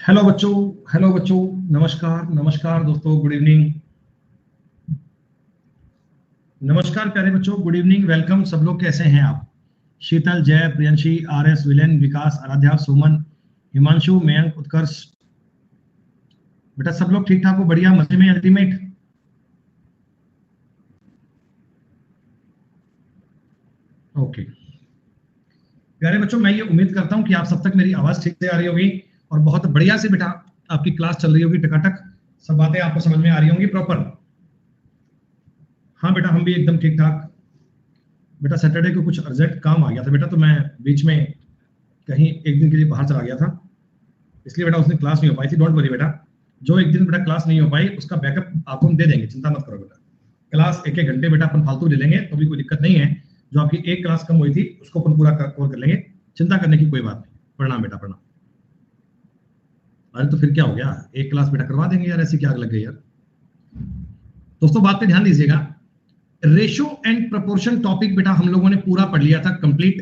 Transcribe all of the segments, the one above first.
Hello बच्चों, नमस्कार नमस्कार दोस्तों, गुड इवनिंग। नमस्कार प्यारे बच्चों, गुड इवनिंग, वेलकम। सब लोग कैसे हैं आप? शीतल, जय, प्रियंशी, आरएस, विलेन, विकास, आराध्या, सुमन, हिमांशु, मयंक, उत्कर्ष, बेटा सब लोग ठीक ठाक हो? बढ़िया, मजे में, अल्टीमेट। ओके प्यारे बच्चों, मैं ये उम्मीद करता हूं कि आप सब तक मेरी आवाज ठीक से आ रही होगी और बहुत बढ़िया से बेटा आपकी क्लास चल रही होगी, टकाटक सब बातें आपको समझ में आ रही होंगी प्रॉपर। हाँ बेटा, हम भी एकदम ठीक ठाक। बेटा सैटरडे को कुछ अर्जेंट काम आ गया था बेटा, तो मैं बीच में कहीं एक दिन के लिए बाहर चला गया था, इसलिए बेटा उस दिन क्लास नहीं हो पाई थी। डोंट वरी बेटा, जो एक दिन बेटा क्लास नहीं हो पाई उसका बैकअप आपको हम दे देंगे, चिंता मत करो बेटा। क्लास एक एक घंटे बेटा अपन फालतू ले लेंगे तो भी कोई दिक्कत नहीं है। जो आपकी एक क्लास कम हुई थी उसको अपन पूरा कवर कर लेंगे, चिंता करने की कोई बात नहीं। प्रणाम बेटा, प्रणाम। अरे तो फिर क्या हो गया, एक क्लास बेटा करवा देंगे यार, ऐसी क्या आग लग गई यार। दोस्तों बात पे ध्यान दीजिएगा। रेशो एंड प्रोपोर्शन टॉपिक बेटा हम लोगों ने पूरा पढ़ लिया था कंप्लीट।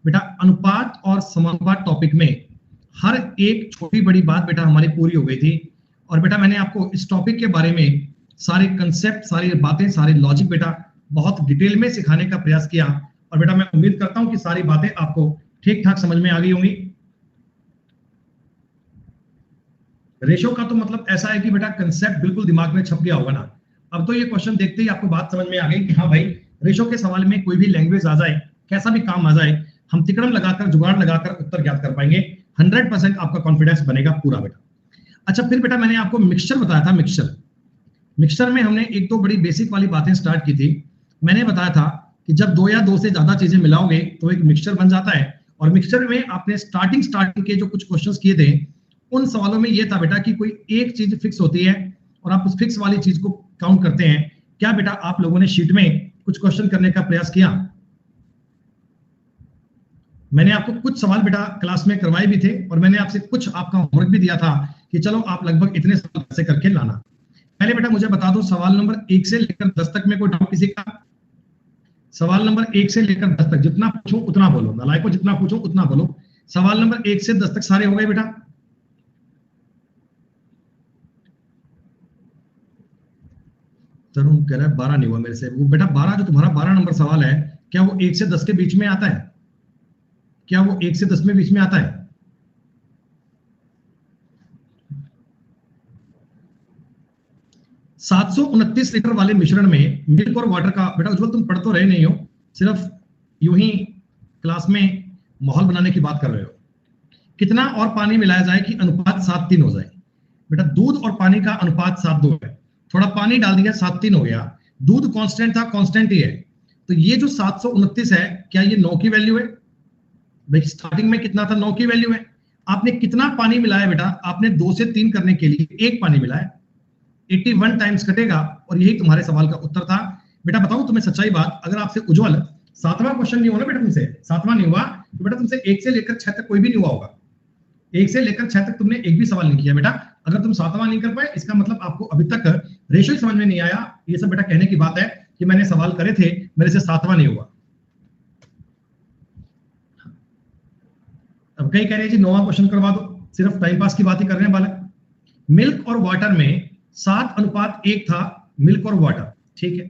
बेटा अनुपात और समानुपात टॉपिक में हर एक छोटी बड़ी बात बेटा हमारी पूरी हो गई थी। और बेटा मैंने आपको इस टॉपिक के बारे में सारे कंसेप्ट, सारी बातें, सारे लॉजिक बेटा बहुत डिटेल में सिखाने का प्रयास किया। और बेटा मैं उम्मीद करता हूं कि सारी बातें आपको ठीक ठाक समझ में आ गई होंगी। रेशो का तो मतलब ऐसा है कि बेटा कंसेप्ट बिल्कुल दिमाग में छप गया होगा ना। अब तो ये क्वेश्चन देखते ही आपको बात समझ में आ गई कि हाँ भाई, रेशो के सवाल में कोई भी लैंग्वेज आ जाए, कैसा भी काम आ जाए, हम तिकड़म लगाकर, जुगाड़ लगाकर उत्तर ज्ञात कर पाएंगे। 100% आपका कॉन्फिडेंस बनेगा पूरा बेटा। अच्छा फिर बेटा मैंने आपको मिक्सचर बताया था। मिक्सचर में हमने एक दो बड़ी बेसिक वाली बातें स्टार्ट की थी। मैंने बताया था कि जब दो या दो से ज्यादा चीजें मिलाओगे तो एक मिक्सचर बन जाता है। और मिक्सचर में आपने स्टार्टिंग के जो कुछ क्वेश्चंस किए थे, उन सवालों में यह था बेटा कि कोई एक चीज फिक्स होती है और आप उस फिक्स वाली चीज को काउंट करते हैं। क्या बेटा आप लोगों ने शीट में कुछ क्वेश्चन करने का प्रयास किया? मैंने आपको कुछ सवाल बेटा क्लास में करवाए भी थे और मैंने आपसे कुछ आपका होमवर्क भी दिया था कि चलो आप लगभग इतने सवाल ऐसे करके लाना। पहले बेटा मुझे बता दो, सवाल नंबर 1 से लेकर 10 तक में कोई डाउट किसी का? सवाल नंबर 1 से लेकर 10 तक जितना पूछो उतना बोलो, नालायकों जितना पूछो उतना बोलो। सवाल नंबर 1 से 10 तक सारे हो गए बेटा? तरुण कह रहा है 12 नहीं हुआ मेरे से। वो बेटा 12 जो तुम्हारा 12 नंबर सवाल है, क्या वो 1 से 10 के बीच में आता है? क्या वो 1 से 10 में बीच में आता है? सात सौ उनतीस लीटर वाले मिश्रण में मिल्क और वाटर का, बेटा उज्जवल तुम पढ़ तो रहे नहीं हो, सिर्फ यूं ही क्लास में माहौल बनाने की बात कर रहे हो। कितना और पानी मिलाया जाए कि अनुपात 7:3 हो जाए? बेटा दूध और पानी का अनुपात 7:2 है, थोड़ा पानी डाल दिया 7:3 हो गया। दूध कांस्टेंट था, कांस्टेंट ही है। तो ये जो 729 है, क्या ये 9 की वैल्यू है? भाई स्टार्टिंग में कितना था? 9 की वैल्यू है। आपने कितना पानी मिलाया बेटा? आपने 2 से 3 करने के लिए 1 पानी मिलाया। 81 टाइम्स कटेगा और यही तुम्हारे सवाल का उत्तर था। बेटा बताऊं तुम्हें सच्चाई बात, अगर आपसे उज्जवल 7वां क्वेश्चन नहीं हुआ ना बेटा, तुमसे 7वां नहीं हुआ तो बेटा तुमसे 1 से लेकर 6 तक कोई भी नहीं हुआ होगा। 1 से लेकर 6 तक तुमने एक भी सवाल नहीं किया बेटा। अगर तुम 7वां नहीं कर पाए, इसका मतलब आपको अभी तक रेशो समझ में नहीं आया। ये सब बेटा कहने की बात है कि मैंने सवाल करे थे, मेरे से 7वां नहीं हुआ। अब कई कह रहे हैं जी 9वां क्वेश्चन करवा दो, सिर्फ टाइम पास की बात ही कर रहे हैं बालक। मिल्क और वाटर में 7:1 था, मिल्क और वाटर, ठीक है।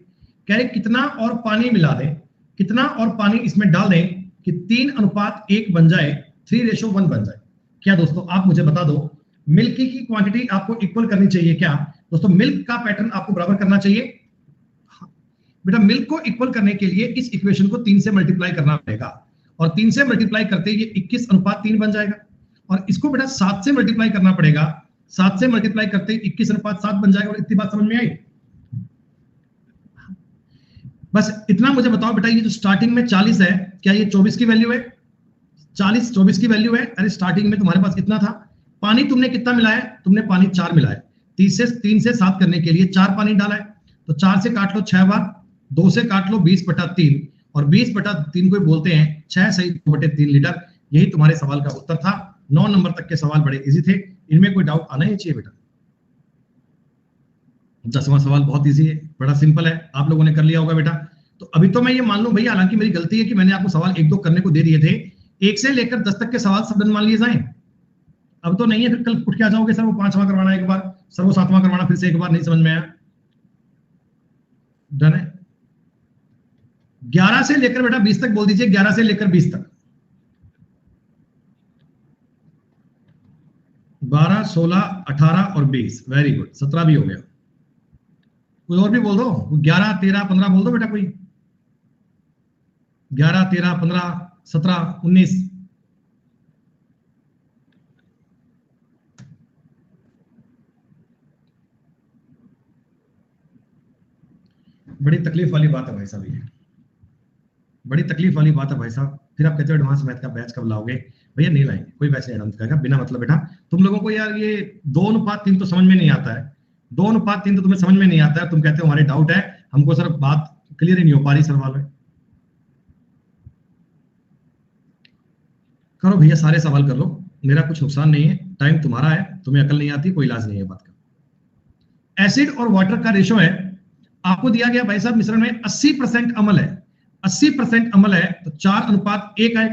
कह रहे कितना और पानी मिला दें, कितना और पानी इसमें डाल दें कि 3:1 बन जाए, 3:1 बन जाए। क्या दोस्तों आप मुझे बता दो, मिल्क की क्वांटिटी आपको इक्वल करनी चाहिए क्या? दोस्तों मिल्क का पैटर्न आपको बराबर करना चाहिए। बेटा मिल्क को इक्वल करने के लिए इस इक्वेशन को 3 से मल्टीप्लाई करना पड़ेगा और 3 से मल्टीप्लाई करते ये 21:3 बन जाएगा। और इसको बेटा 7 से मल्टीप्लाई करना पड़ेगा, 7 से मल्टीप्लाई करते 21:7 बन जाएगा। और इतनी बात समझ में आई? बस इतना मुझे बताओ बेटा, ये जो स्टार्टिंग में 40 है, क्या ये 24 की वैल्यू है? 40 24 की वैल्यू है। अरे स्टार्टिंग में तुम्हारे पास कितना था? पानी तुमने कितना मिलाया? तुमने पानी 4 मिलाया। 3 से 7 करने के लिए 4 पानी डाला है, तो 4 से काट लो 6 बार, 2 से काट लो 20/3 और 20/3 को बोलते हैं 6 सही 2/3 लीटर। यही तुम्हारे सवाल का उत्तर था। 9 नंबर तक के सवाल बड़े इजी थे, इनमें कोई डाउट आना ही चाहिए बेटा। 10वां सवाल बहुत इजी है, बड़ा सिंपल है, आप लोगों ने कर लिया होगा बेटा। तो अभी तो मैं ये मान लूं भैया, हालांकि मेरी गलती है कि मैंने आपको सवाल 1-2 करने को दे दिए थे। 1 से लेकर 10 तक के सवाल सब डन मान लिए जाएं। अब तो नहीं है, फिर कल उठ के आ जाओगे सर वो 5वां करवाना एक बार, सर वो 7वां करवाना फिर से एक बार, नहीं समझ में आया। डन है। 11 से लेकर बेटा 20 तक बोल दीजिए, 11 से लेकर 20 तक। 12, 16, 18 और 20, वेरी गुड, 17 भी हो गया। कोई और भी बोल दो, 11, 13, 15 बोल दो बेटा कोई। 11, 13, 15, 17, 19। बड़ी तकलीफ वाली बात है भाई साहब, ये बड़ी तकलीफ वाली बात है भाई साहब। फिर आप कहते हो एडवांस मैथ का बैच कब लाओगे? भैया नहीं लाएंगे, कोई बैच नहीं एडवांस करेगा बिना मतलब। बेटा तुम लोगों को यार ये 2:3 तो समझ में नहीं आता है, 2:3 तो तुम्हें समझ में नहीं आता है। तुम कहते हो हमारे डाउट है, हमको सर बात क्लियर ही नहीं हो पा रही सर वाले। करो भैया, सारे सवाल कर लो, मेरा कुछ नुकसान नहीं है, टाइम तुम्हारा है, तुम्हें अकल नहीं आती, कोई इलाज नहीं है बात का। एसिड और वाटर का रेशो है, आपको दिया गया भाई साहब मिश्रण में 80% अम्ल है, 80% अम्ल है तो 4:1 है।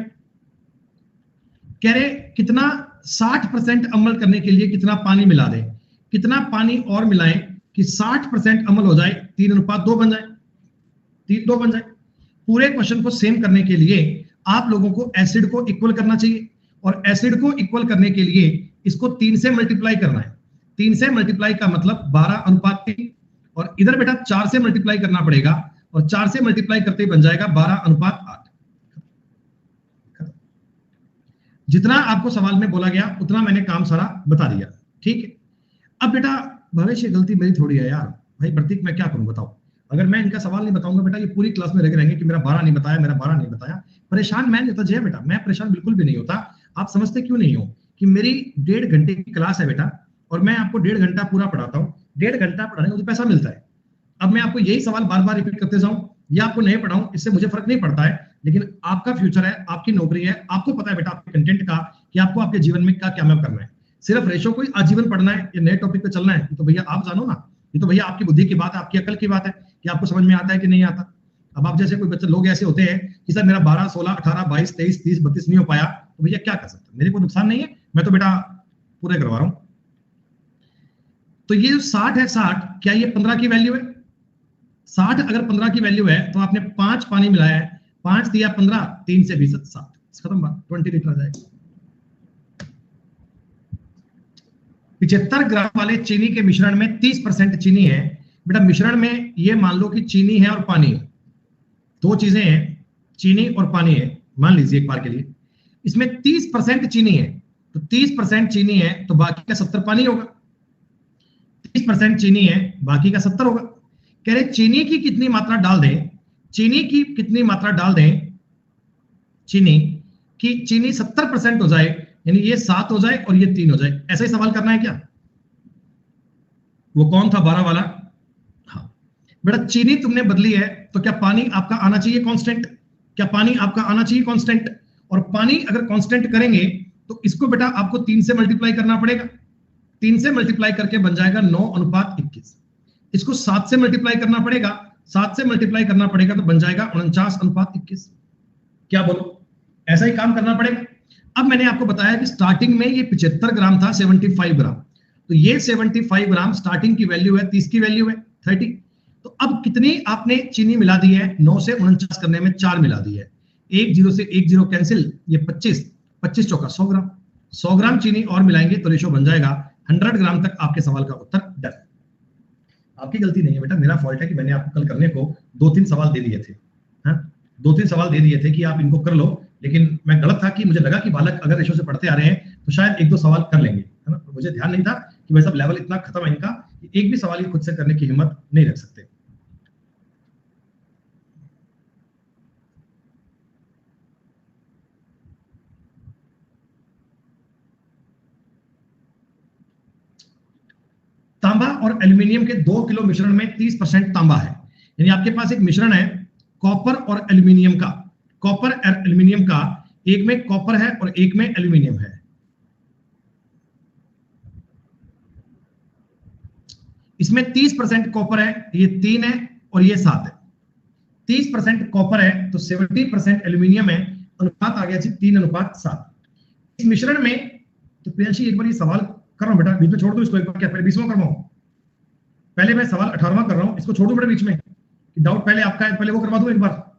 कह रहे कितना 60% अम्ल करने के लिए कितना पानी मिला दें, कितना पानी और मिलाएं कि 60% अम्ल हो जाए, 3:2 बन जाए, 3:2 बन जाए। पूरे क्वेश्चन को सेम करने के लिए आप लोगों को एसिड को इक्वल करना चाहिए, और एसिड को इक्वल करने के लिए इसको 3 से मल्टीप्लाई करना है। 3 से मल्टीप्लाई का मतलब 12:3, और इधर बेटा 4 से मल्टीप्लाई करना पड़ेगा, और 4 से मल्टीप्लाई करते ही बन जाएगा 12:8। जितना आपको सवाल में बोला गया उतना मैंने काम सारा बता दिया, ठीक है। अब बेटा भविष्य गलती मेरी थोड़ी है यार, भाई प्रतीक मैं क्या करूं बताओ। अगर मैं इनका सवाल नहीं बताऊंगा बेटा, ये पूरी क्लास में लगे रहेंगे कि मेरा 12 नहीं बताया, मेरा 12 नहीं बताया। परेशान मैं नहीं होता जय बेटा, मैं परेशान बिल्कुल भी नहीं होता। आप समझते क्यों नहीं हो कि मेरी 1.5 घंटे की क्लास है बेटा, और मैं आपको 1.5 घंटा पूरा पढ़ाता हूँ। 1.5 घंटा पढ़ाने का मुझे पैसा मिलता है। अब मैं आपको यही सवाल बार बार रिपीट करते जाऊं या आपको नहीं पढ़ाऊं, इससे मुझे फर्क नहीं पड़ता है, लेकिन आपका फ्यूचर है, आपकी नौकरी है, आपको पता है बेटा आपके कंटेंट का कि आपको आपके जीवन में क्या क्या करना है। सिर्फ रेशो को आजीवन पढ़ना है या नए टॉपिक पे चलना है, तो भैया आप जानो ना। ये तो भैया आपकी बुद्धि की बात है, आपकी अकल की बात है कि आपको समझ में आता है कि नहीं आता। अब आप जैसे कोई बच्चे लोग ऐसे होते हैं कि सर मेरा 12, 16, 18, 22, 23, 30, 32 नहीं हो पाया, तो भैया क्या कर सकते, मेरे को नुकसान नहीं है, मैं तो बेटा पूरे करवा रहा हूं। तो ये जो 60 है, 60 क्या ये 15 की वैल्यू है? 60 अगर 15 की वैल्यू है तो आपने 5 पानी मिलाया है, 5 दिया 15, 3 से 20, 7, खत्म बात, 20 लीटर आ जाएगा। 75 ग्राम वाले चीनी के मिश्रण में 30% चीनी है। बेटा मिश्रण में ये मान लो कि चीनी है और पानी है, दो चीजें हैं, चीनी और पानी है, मान लीजिए एक बार के लिए। इसमें 30% चीनी है, तो 30% चीनी है तो बाकी का 70 पानी होगा। 30% चीनी है, बाकी का 70 होगा। कह रहे चीनी की कितनी मात्रा डाल दें, चीनी की कितनी मात्रा डाल दें, चीनी की चीनी 70% हो जाए, यानी ये 7 हो जाए और ये 3 हो जाए। ऐसा ही सवाल करना है क्या? वो कौन था 12 वाला? हाँ बेटा चीनी तुमने बदली है, तो क्या पानी आपका आना चाहिए कांस्टेंट? क्या पानी आपका आना चाहिए कांस्टेंट? और पानी अगर कांस्टेंट करेंगे तो इसको बेटा आपको 3 से मल्टीप्लाई करना पड़ेगा। 3 से मल्टीप्लाई करके बन जाएगा 9:21। इसको 7 से मल्टीप्लाई करना पड़ेगा, 7 से मल्टीप्लाई करना पड़ेगा तो बन जाएगा 49:21। क्या बोलो, ऐसा ही काम करना पड़ेगा। अब मैंने आपको बताया कि स्टार्टिंग में ये 75 ग्राम था, 75 ग्राम, तो ये 75 ग्राम स्टार्टिंग की वैल्यू है, 30 की वैल्यू है 30। तो अब कितनी आपने चीनी मिला दी है? 9 से 49 करने में 4 मिला दी है, 1 0 से 1 0 कैंसिल, ये 25, 25 चौका 100 ग्राम, 100 ग्राम चीनी और मिलाएंगे तो रेशो बन जाएगा 100 ग्राम तक। आपके सवाल का उत्तर डन। आपकी गलती नहीं है बेटा, मेरा फॉल्ट है कि मैंने आपको कल करने को 2-3 सवाल दे दिए थे। हाँ 2-3 सवाल दे दिए थे कि आप इनको कर लो, लेकिन मैं गलत था कि मुझे लगा कि बालक अगर रेशो से पढ़ते आ रहे हैं तो शायद 1-2 सवाल कर लेंगे, है ना। मुझे ध्यान नहीं था कि भाई साहब लेवल इतना खत्म है इनका कि एक भी सवाल खुद से करने की हिम्मत नहीं रख सकते। तांबा और एल्यूमिनियम के 2 किलो मिश्रण में 30% तांबा है, यानी आपके पास एक मिश्रण है कॉपर और एल्यूमिनियम का, कॉपर और एल्यूमिनियम का, एक में कॉपर है और एक में एल्यूमिनियम है। इसमें 30% कॉपर है, ये 3 है और ये 7 है। 30% कॉपर है तो 70% एल्यूमिनियम है, अनुपात आ गया जी 3:7। इस मिश्रण में तो प्रियांशी एक बार ये सवाल कर रहा हूं बेटा, बीच में छोड़ दो इसको एक बार, क्या पहले 20वां करवाऊं? पहले मैं सवाल 18वां कर रहा हूं, इसको छोड़ दो बेटा बीच में, डाउट पहले आपका है, पहले वो करवा दूं एक बार।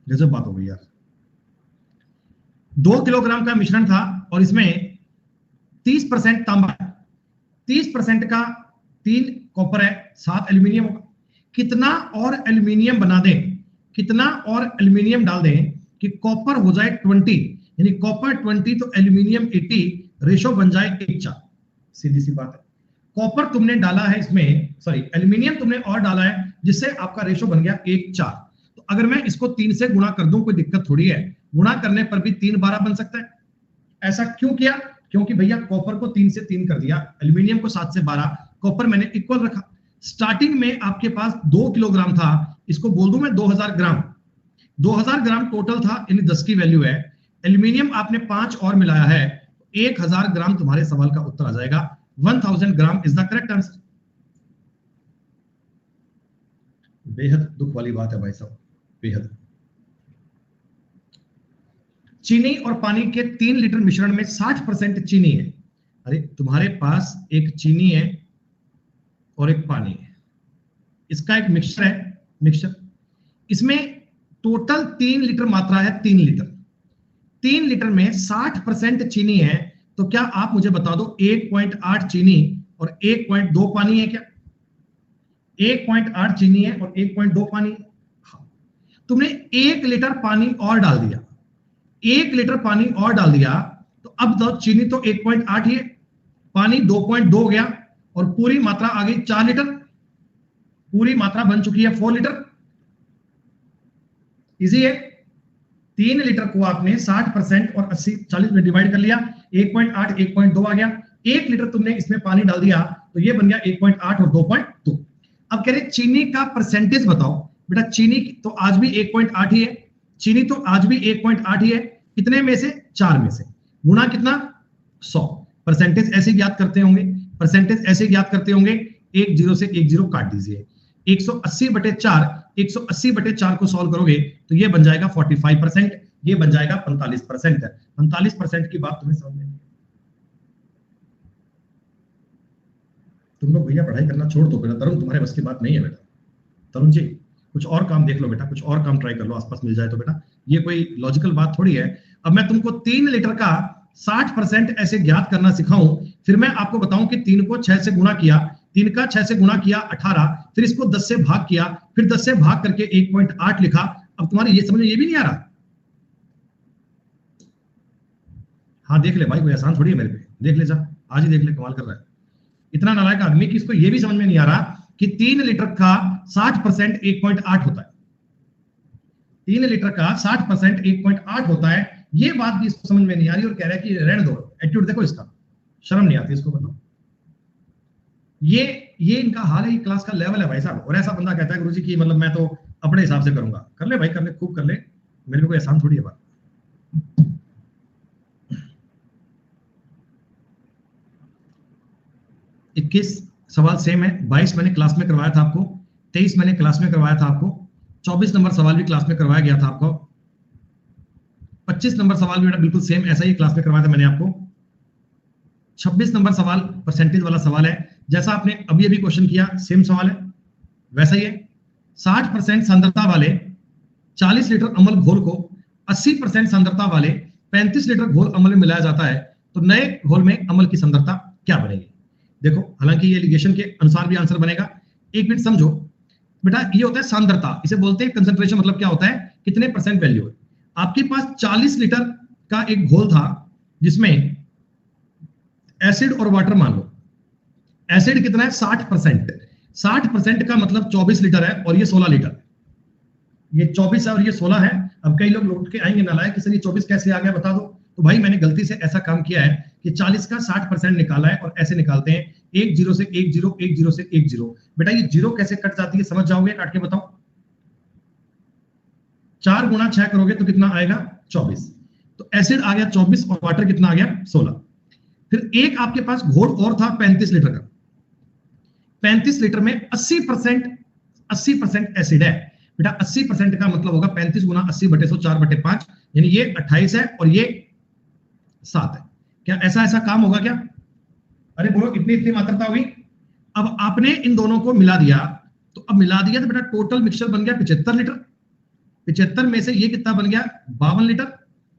गजब बात हो गई यार। 2 किलोग्राम का मिश्रण था और इसमें 30% तांबा, 30% का 3 कॉपर है, 7 एल्यूमिनियम होगा। कितना और एल्यूमिनियम बना दें, कितना और एल्यूमिनियम डाल दें कि कॉपर हो जाए 20, यानी कॉपर 20 तो एल्यूमिनियम 80, रेशो बन जाए 1:4। सीधी सी बात है, कॉपर तुमने डाला है इसमें, सॉरी एल्यूमिनियम तुमने और डाला है जिससे आपका रेशो बन गया 1:4। तो अगर मैं इसको 3 से गुणा कर दूं कोई दिक्कत थोड़ी है, गुणा करने पर भी 3/12 बन सकता है। ऐसा क्यों किया? क्योंकि भैया कॉपर को 3 से 3 कर दिया, एल्यूमिनियम को 7 से 12, कॉपर मैंने इक्वल रखा। स्टार्टिंग में आपके पास 2 किलोग्राम था, इसको बोल दूं मैं 2000 ग्राम, 2000 ग्राम टोटल था, यानी 10 की वैल्यू है। एल्यूमिनियम आपने 5 और मिलाया है, 1000 ग्राम तुम्हारे सवाल का उत्तर आ जाएगा। 1000 gram is the correct answer. बेहद दुख वाली बात है भाई साहब, बेहद। चीनी और पानी के 3 लीटर मिश्रण में 60% चीनी है। अरे तुम्हारे पास एक चीनी है और एक पानी है, इसका एक मिक्सचर है, मिक्सचर, इसमें टोटल 3 लीटर मात्रा है, 3 लीटर। 3 लीटर में 60% चीनी है, तो क्या आप मुझे बता दो 1.8 चीनी और 1.2 पानी है क्या? 1.8 चीनी है और 1.2 पानी है। हाँ। तुमने 1 लीटर पानी और डाल दिया, 1 लीटर पानी और डाल दिया, तो अब तो चीनी तो 1.8 ही है, पानी 2.2 हो गया और पूरी मात्रा आ गई 4 लीटर, पूरी मात्रा बन चुकी है 4 लीटर। इजी है। 3 लीटर को आपने 60% और 80 40 में डिवाइड कर लिया, 1.8 1.2 आ गया। 1 लीटर तुमने इसमें पानी डाल दिया तो ये बन गया 1.8 और 2.2। अब कह रहे चीनी का परसेंटेज बताओ। बेटा चीनी तो आज भी 1.8 ही है, चीनी तो आज भी 1.8 ही है, कितने में से? 4 में से, गुणा कितना? 100। परसेंटेज ऐसे ज्ञात करते होंगे, परसेंटेज ऐसे ज्ञात करते होंगे, 1 0 से 1 0 काट दीजिए, 180/4, 180/4 को सॉल्व करोगे तो ये बन जाएगा 45%, ये बन जाएगा 45%। 45% की बात तुम्हें समझ में नहीं? तुम लोग भैया पढ़ाई करना छोड़ दो बेटा, तरुण तुम्हारे बस की बात नहीं है बेटा। तरुण जी कुछ और काम देख लो बेटा, कुछ और काम ट्राई कर लो, आसपास मिल जाए तो बेटा, ये कोई लॉजिकल बात थोड़ी है। अब मैं तुमको 3 लीटर का 60% ऐसे ज्ञात करना सिखाऊं, फिर मैं आपको बताऊं कि 3 को 6 से गुणा किया, 3 का 6 से गुणा किया 18, फिर इसको 10 से भाग किया, फिर 10 से भाग करके 1.8 लिखा। अब तुम्हारी ये समझ में ये भी नहीं आ रहा? हाँ देख ले भाई, कोई आसान थोड़ी है मेरे पे, देख ले जा, आज ही देख ले, कमाल कर रहा है इतना नालायक आदमी कि इसको ये भी समझ में नहीं आ रहा कि 3 लीटर का 60% 1.8 होता है। 3 लीटर का 60% 1.8 होता है, ये बात भी इसको समझ में नहीं आ रही और कह रहा है कि रहने दो। एटीट्यूड देखो इसका, शर्म नहीं आती इसको, बताओ। ये इनका हाल है, ये क्लास का लेवल है भाई साहब। और ऐसा बंदा कहता है गुरुजी की मतलब मैं तो अपने हिसाब से करूंगा। कर ले भाई, कर ले, खूब कर ले, मेरे को कोई आसान थोड़ी है बात। इक्कीस सवाल सेम है, 22 मैंने क्लास में करवाया था आपको, 23 मैंने क्लास में करवाया था आपको, 24 नंबर सवाल भी क्लास में करवाया गया था आपको, 25 नंबर सवाल भी बिल्कुल सेम ऐसा ही क्लास में करवाया था मैंने आपको, 26 नंबर सवाल परसेंटेज वाला सवाल है, जैसा आपने अभी अभी क्वेश्चन किया सेम सवाल है वैसा ही है। 60% सांद्रता वाले 40 लीटर अम्ल घोल को 80% सांद्रता वाले 35 लीटर घोल अम्ल में मिलाया जाता है, तो नए घोल में अम्ल की सांद्रता क्या बनेगी? देखो हालांकि ये एलिगेशन के अनुसार भी आंसर बनेगा, एक मिनट समझो बेटा। ये होता है सांद्रता, इसे बोलते हैं कंसंट्रेशन, मतलब क्या होता है कितने परसेंट वैल्यू है। आपके पास 40 लीटर का एक घोल था जिसमें एसिड और वाटर मान लो, एसिड कितना है 60%, 60% का मतलब 24 लीटर है और ये 16 लीटर, ये 24 है और ये 16 है। अब कई लोग लौट के आएंगे नालायक कि सर ये 24 कैसे आ गया बता दो, तो भाई मैंने गलती से ऐसा काम किया है कि 40 का 60% निकाला है और ऐसे निकालते हैं 1 0 से 1 0, 1 0 से 1 0। बेटा ये 0 कैसे कट जाती है समझ जाओगे, काट के बताओ। 4 गुणा 6 करोगे तो कितना आएगा 24, तो एसिड आ गया 24 और वाटर कितना आ गया 16। फिर एक आपके पास घोल और था 35 लीटर का, 35 लीटर में 80% एसिड है, बेटा 80% का मतलब होगा 35 गुना 80/100 4/5, यानी ये 28 है और ये 7 है। क्या ऐसा ऐसा काम होगा क्या? अरे बोलो, इतनी इतनी मात्रता होगी। अब आपने इन दोनों को मिला दिया, तो अब मिला दिया तो बेटा टोटल मिक्सचर बन गया 75 लीटर। 75 में से ये कितना बन गया? 52 लीटर,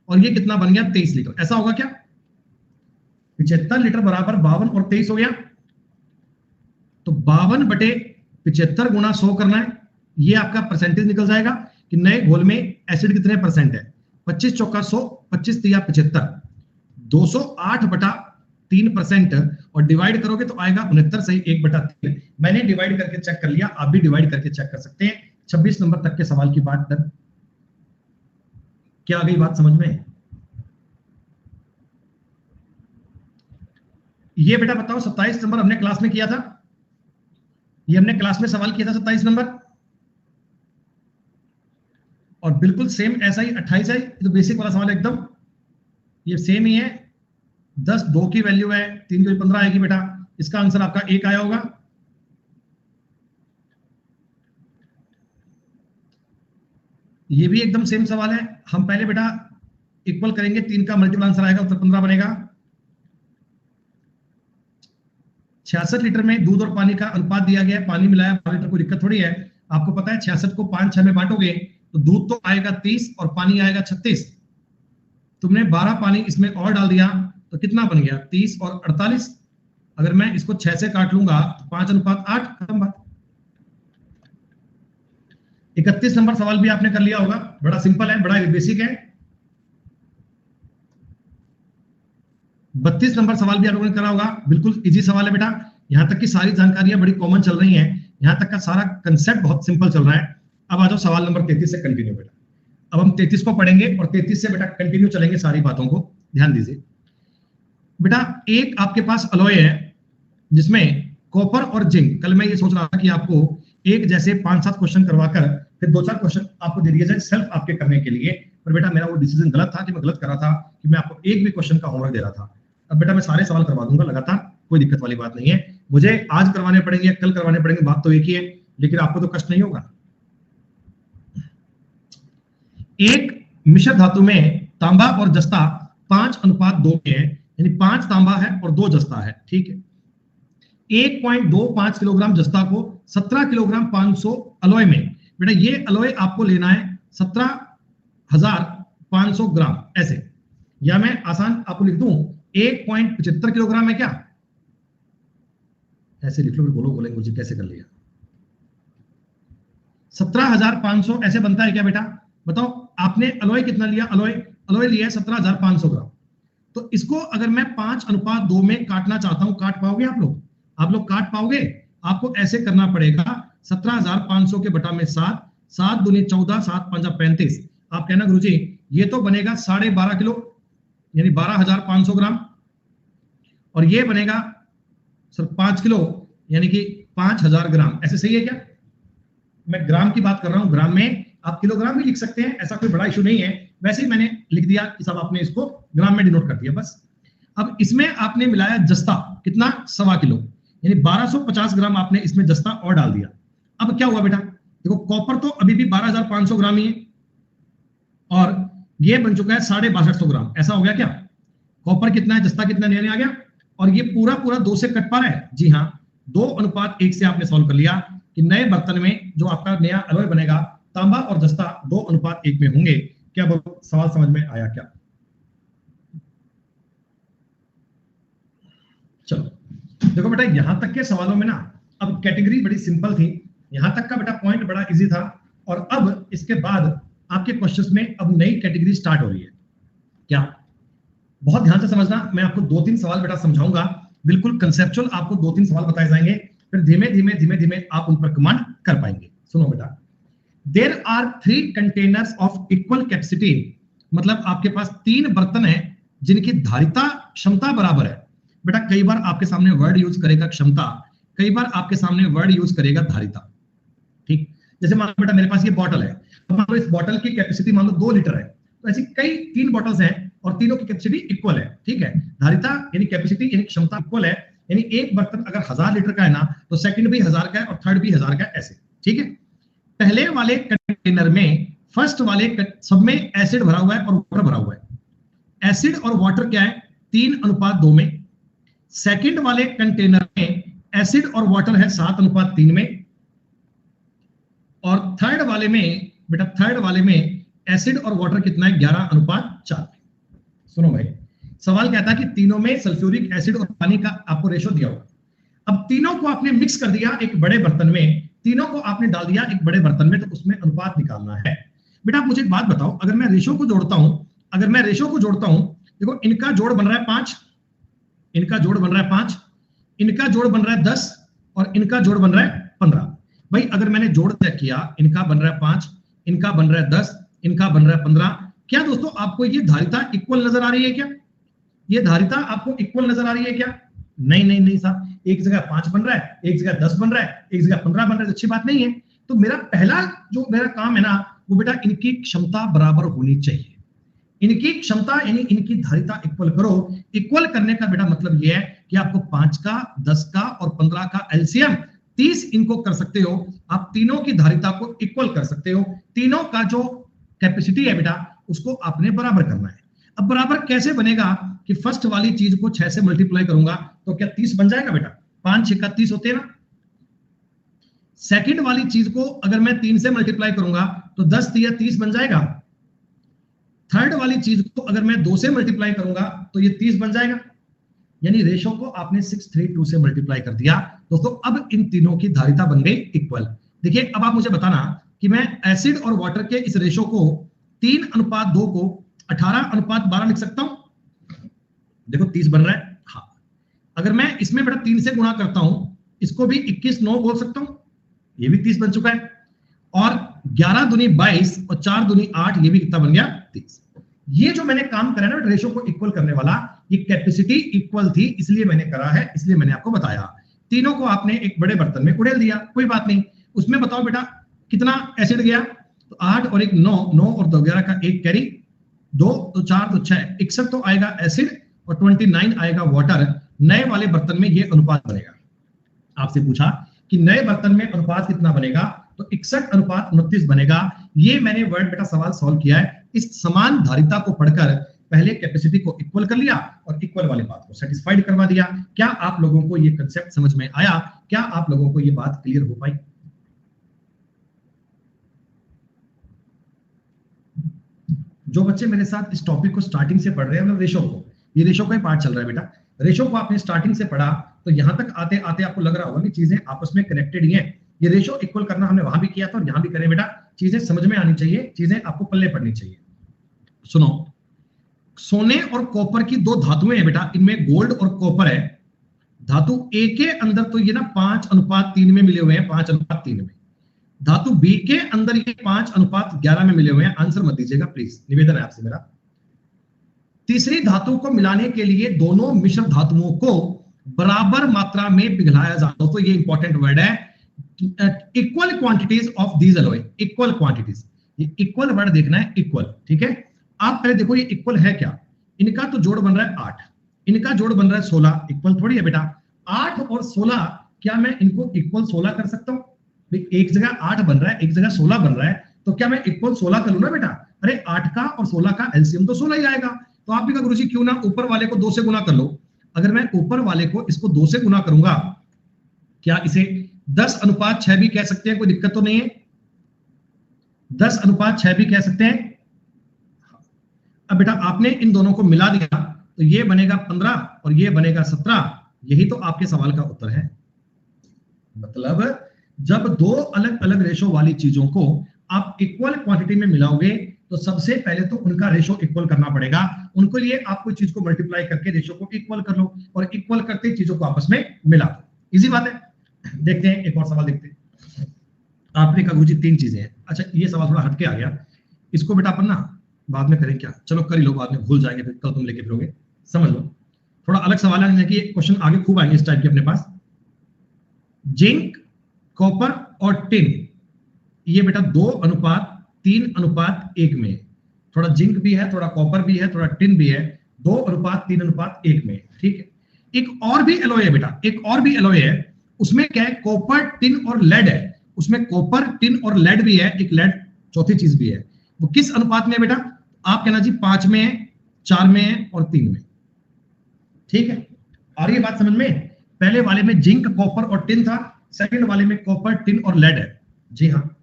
और ये कितना बन गया? 23 लीटर। ऐसा होगा क्या? 75 लीटर बराबर 52 और 23 हो गया। तो 52/75 गुना 100 करना है, ये आपका परसेंटेज निकल जाएगा कि नए घोल में एसिड कितने परसेंट है। 25 चौका 100, 25 तिया 75, 208/3%, और डिवाइड करोगे तो आएगा 69 सही 1/3। मैंने डिवाइड करके चेक कर लिया, आप भी डिवाइड करके चेक कर सकते हैं। 26 नंबर तक के सवाल की बात डन। क्या आ गई बात समझ में? ये बेटा बताओ 27 नंबर हमने क्लास में किया था, ये हमने क्लास में सवाल किया था 27 नंबर, और बिल्कुल सेम ऐसा ही 28 है। ये तो बेसिक वाला सवाल है एकदम, ये सेम ही है। 10 2 की वैल्यू है, 3 की 15 आएगी बेटा। इसका आंसर आपका 1 आया होगा। ये भी एकदम सेम सवाल है। हम पहले बेटा इक्वल करेंगे, 3 का मल्टीपल आंसर आएगा, उत्तर 15 बनेगा। 66 लीटर में दूध और पानी का अनुपात दिया गया है, पानी मिलाया 12 लीटर, कोई दिक्कत थोड़ी है। आपको पता है 66 को 5 6 में बांटोगे तो दूध तो आएगा 30 और पानी आएगा 36। तुमने 12 पानी इसमें और डाल दिया तो कितना बन गया? 30 और 48। अगर मैं इसको 6 से काट लूंगा तो 5:8, खत्म बात। 31 नंबर सवाल भी आपने कर लिया होगा, बड़ा सिंपल है, बड़ा बेसिक है। 32 नंबर सवाल भी आप लोगों ने करा होगा, बिल्कुल इजी सवाल है बेटा। यहां तक की सारी जानकारियां बड़ी कॉमन चल रही हैं, यहां तक का सारा कंसेप्ट बहुत सिंपल चल रहा है। अब आ जाओ सवाल नंबर 33 से कंटिन्यू बेटा। अब हम 33 को पढ़ेंगे और 33 से बेटा कंटिन्यू चलेंगे सारी बातों को, ध्यान दीजिए बेटा। एक आपके पास अलॉय है जिसमें कॉपर और जिंक, कल मैं ये सोच रहा था कि आपको एक जैसे 5-7 क्वेश्चन करवाकर फिर 2-4 क्वेश्चन आपको दे दिया जाए सेल्फ आपके करने के लिए, पर बेटा मेरा वो डिसीजन गलत था कि मैं गलत कर रहा था कि मैं आपको एक भी क्वेश्चन का होमवर्क दे रहा था। अब बेटा मैं सारे सवाल करवा दूंगा लगातार, कोई दिक्कत वाली बात नहीं है। मुझे आज करवाने पड़ेंगे, कल करवाने पड़ेंगे, बात तो एक ही है, लेकिन आपको तो कष्ट नहीं होगा। एक मिश्र धातु में तांबा और जस्ता 5:2 में है, यानी 5 तांबा है और 2 जस्ता है, ठीक है। 1.25 किलोग्राम जस्ता को 17 किलोग्राम 500 अलॉय में, बेटा ये अलॉय आपको लेना है 17,500 ग्राम, ऐसे, या मैं आसान आपको लिख दूं 1.75 किलोग्राम है क्या? ऐसे लिख लो, बोलो बोलेंगे मुझे कैसे कर लिया। 17,500 ऐसे बनता है क्या बेटा? बताओ आपने अलॉय कितना लिया? अलॉय लिया है 17,500 ग्राम। तो इसको अगर मैं 5:2 में काटना चाहता हूं, काट पाओगे आप लोग? आप लोग काट पाओगे? आपको ऐसे करना पड़ेगा 17,500 के बटा में 7, 7 दूनी 14, 7 5 35। आप कहना गुरुजी ये तो बनेगा 12.5 किलो, यानी 12,500 ग्राम, और ये बनेगा सर 5 किलो, यानी कि 5,000 ग्राम। ऐसे सही है क्या? मैं ग्राम की बात कर रहा हूं, ग्राम में आप किलोग्राम भी लिख सकते हैं, ऐसा कोई बड़ा इशू नहीं है। वैसे ही मैंने लिख दिया कि सब आपने इसको ग्राम में डिनोट कर दिया बस। अब इसमें आपने मिलाया जस्ता, कितना? 1.25 किलो, यानी 1250 ग्राम आपने इसमें जस्ता और डाल दिया। अब क्या हुआ बेटा? देखो कॉपर तो अभी भी 12,500 ग्राम ही है, और ये बन चुका है 6250 ग्राम। ऐसा हो गया क्या? कॉपर कितना है, जस्ता कितना नया आ गया, और ये पूरा पूरा 2 से कट पा रहा है। जी हाँ, 2:1 से आपने सॉल्व कर लिया कि नए बर्तन में जो आपका नया अलॉय बनेगा, तांबा और जस्ता 2:1 में होंगे। क्या बोलो, सवाल समझ में आया क्या? चलो देखो बेटा, यहां तक के सवालों में ना अब कैटेगरी बड़ी सिंपल थी, यहां तक का बेटा पॉइंट बड़ा इजी था, और अब इसके बाद आपके क्वेश्चंस में अब नई कैटेगरी स्टार्ट हो रही है। क्या? बहुत ध्यान से समझना, मैं आपको 2-3 सवाल बेटा समझाऊंगा, बिल्कुल कंसेप्चुअल आपको 2-3 सवाल बताए जाएंगे, फिर धीमे धीमे आप उन पर कमांड कर पाएंगे। सुनो बेटा, there are 3 containers of equal capacity, मतलब आपके पास 3 बर्तन हैं जिनकी धारिता क्षमता बराबर है। बेटा कई बार आपके सामने वर्ड यूज करेगा क्षमता, कई बार आपके सामने वर्ड यूज करेगा धारिता, ठीक। जैसे मान लो बेटा मेरे पास ये बॉटल है, तो मान लो इस बॉटल की कैपेसिटी मान लो 2 लीटर है, तो ऐसी कई 3 बॉटल्स हैं और तीनों की कैपेसिटी इक्वल है, ठीक है। धारिता यानी कैपेसिटी यानी क्षमता इक्वल है, यानी एक बर्तन अगर 1000 लीटर का है ना, तो सेकंड भी 1000 का है और थर्ड भी 1000 का है, ऐसे, ठीक है। पहले वाले कंटेनर में फर्स्ट वाले सब में एसिड भरा हुआ है और वाटर भरा हुआ है। एसिड और वाटर क्या है 3:2 में। सेकंड वाले कंटेनर में एसिड और वाटर है 7:3 में। और थर्ड वाले में बेटा थर्ड वाले में एसिड और वाटर कितना है 11:4 में। सुनो भाई, सवाल कहता है कि तीनों में सल्फ्यूरिक एसिड और पानी का आपको रेशो दिया होगा। अब तीनों को आपने मिक्स कर दिया एक बड़े बर्तन में, तीनों को आपने डाल दिया एक बड़े बर्तन में, तो उसमें अनुपात निकालना है। बेटा मुझे एक बात बताओ, अगर मैं रेशो को जोड़ता हूं, देखो इनका जोड़ बन रहा है 5, इनका जोड़ बन रहा है 5, इनका जोड़ बन रहा है 10 और इनका जोड़ बन रहा है 15। भाई अगर मैंने जोड़ तय किया, इनका बन रहा है 5, इनका बन रहा है 10, इनका बन रहा है 15, क्या दोस्तों आपको ये धारिता इक्वल नजर आ रही है क्या? ये धारिता आपको इक्वल नजर आ रही है क्या? नहीं नहीं नहीं साहब, एक जगह 5 बन रहा है, एक जगह 10 बन रहा है, एक जगह 15 बन रहा है, तो अच्छी बात नहीं है। तो मेरा पहला जो मेरा काम है ना, वो बेटा इनकी क्षमता बराबर होनी चाहिए। इनकी क्षमता यानी इनकी धारिता इक्वल करो। इक्वल करने का बेटा मतलब ये है कि आपको 5 का 10 का और 15 का एलसीएम 30 इनको कर सकते हो। आप तीनों की धारिता को इक्वल कर सकते हो। तीनों का जो कैपेसिटी है बेटा उसको आपने बराबर करना है। अब बराबर कैसे बनेगा कि फर्स्ट वाली चीज को 6 से मल्टीप्लाई करूंगा तो क्या 30 बन जाएगा बेटा? 5 6 का 30 होते हैं ना। सेकंड वाली चीज को अगर मैं 3 से मल्टीप्लाई करूंगा तो 10 3 30 बन जाएगा। थर्ड वाली चीज को अगर मैं 2 से मल्टीप्लाई करूंगा तो ये 30 बन जाएगा। यानी रेशो को आपने 632 से मल्टीप्लाई कर दिया दोस्तों। अब इन तीनों की धारिता बन गई इक्वल। देखिए अब आप मुझे बताना कि मैं एसिड और वाटर के इस रेशो को 3:2 को 18:12 लिख सकता हूं। देखो 30 बन रहा है। हाँ, अगर मैं इसमें बेटा 3 से गुणा करता हूं, इसको भी 21:9 बोल सकता हूं, ये भी 30 बन चुका है। और 11 दूनी 22 और 4 दूनी 8, ये भी कितना बन गया 30। ये जो मैंने काम करा ना रेशो को इक्वल करने वाला, ये कैपेसिटी इक्वल थी इसलिए मैंने करा है, इसलिए मैंने आपको बताया। तीनों को आपने एक बड़े बर्तन में उड़ेल दिया, कोई बात नहीं। उसमें बताओ बेटा कितना एसिड गया, तो 8 और 1 9, 9 और 2 11 का 1 कैरी, 2 तो 4 तो 6, 61 तो आएगा एसिड और 29 आएगा वाटर। नए वाले बर्तन में ये अनुपात बनेगा। आपसे पूछा कि नए बर्तन में अनुपात कितना बनेगा, तो 61:29 बनेगा। ये मैंने वर्ड बेटा सवाल सॉल्व किया है। इस समान धारिता को पढ़कर पहले कैपेसिटी को इक्वल कर लिया और इक्वल वाले बात को सेटिस्फाइड करवा दिया। क्या आप लोगों को ये कंसेप्ट समझ में आया? क्या आप लोगों को ये बात क्लियर हो पाई? जो बच्चे मेरे साथ इस टॉपिक को स्टार्टिंग से पढ़ रहे हैं, मतलब रेशो को, ये रेशो का ही पार्ट चल रहा है बेटा। रेशो को आपने स्टार्टिंग से पढ़ा तो यहां तक आते आते आपको लग रहा होगा कि चीजें आपस में कनेक्टेड ही हैं। ये रेशो इक्वल करना हमने वहां भी किया था और यहां भी करें बेटा। चीजें समझ में आनी चाहिए, चीजें आपको पल्ले पड़नी चाहिए। सुनो, सोने और कॉपर की 2 धातुएं हैं बेटा, इनमें गोल्ड और कॉपर है। धातु ए के अंदर तो ये ना 5:3 में मिले हुए हैं, 5:3 में। धातु बी के अंदर ये 5:11 में मिले हुए हैं। आंसर मत दीजिएगा प्लीज, निवेदन है आपसे मेरा। तीसरी धातु को मिलाने के लिए दोनों मिश्र धातुओं को बराबर मात्रा में पिघलाया जाता है। तो ये इंपॉर्टेंट वर्ड है, equal quantities of these alloy. Equal quantities, ये इक्वल वर्ड देखना है, इक्वल। ठीक है, आप पहले देखो ये इक्वल है क्या। इनका तो जोड़ बन रहा है 8, इनका जोड़ बन रहा है 16। इक्वल थोड़ी है बेटा। 8 और 16, क्या मैं इनको इक्वल 16 कर सकता हूं? एक जगह 8 बन रहा है, एक जगह 16 बन रहा है, तो क्या मैं इक्वल 16 कर लूं ना बेटा? अरे 8 का और 16 का एलसीएम तो 16 ही आएगा। तो आप भी कहा गुरुजी क्यों ना ऊपर वाले को 2 से गुना कर लो। अगर मैं ऊपर वाले को इसको 2 से गुना करूंगा, क्या इसे 10:6 भी कह सकते हैं? कोई दिक्कत तो नहीं है? 10:6 भी कह सकते हैं। अब बेटा आपने इन दोनों को मिला दिया तो ये बनेगा 15 और ये बनेगा 17। यही तो आपके सवाल का उत्तर है। मतलब जब 2 अलग अलग रेशो वाली चीजों को आप इक्वल क्वांटिटी में मिलाओगे तो सबसे पहले तो उनका रेशो इक्वल करना पड़ेगा। उनके लिए आप कोई चीज को मल्टीप्लाई करके रेशो को इक्वल कर लो और इक्वल करते चीजों को आपस में मिला दो। इजी बात है। देखते हैं एक और सवाल देखते हैं। आपने कहा गुरुजी 3 चीजें हैं। अच्छा ये सवाल थोड़ा हटके आ गया, इसको बेटा अपन ना बाद में करें क्या? चलो कर ही लो, बाद में भूल जाएंगे, फिर कल तुम लेके फिरोगे। समझ लो, थोड़ा अलग सवाल है कि क्वेश्चन आगे खूब आएंगे इस टाइप के अपने पास। जिंक, कॉपर और टिन, ये बेटा 2:3:1 में। थोड़ा जिंक भी है, थोड़ा कॉपर भी है, थोड़ा टिन भी है, 2:3:1 में। ठीक है, एक और भी एलॉय है बेटा, एक और भी एलॉय है। उसमें क्या है? कॉपर, टिन और लेड है। उसमें कॉपर, टिन और लेड भी है, एक लेड चौथी चीज भी है। वो किस अनुपात में है बेटा? आप कहना जी 5 में है, 4 में है और 3 में। ठीक है, आ रही है बात समझ में? पहले वाले में जिंक, कॉपर और टिन था, सेकंड वाले में कॉपर, टिन और लेड है। जी हाँ,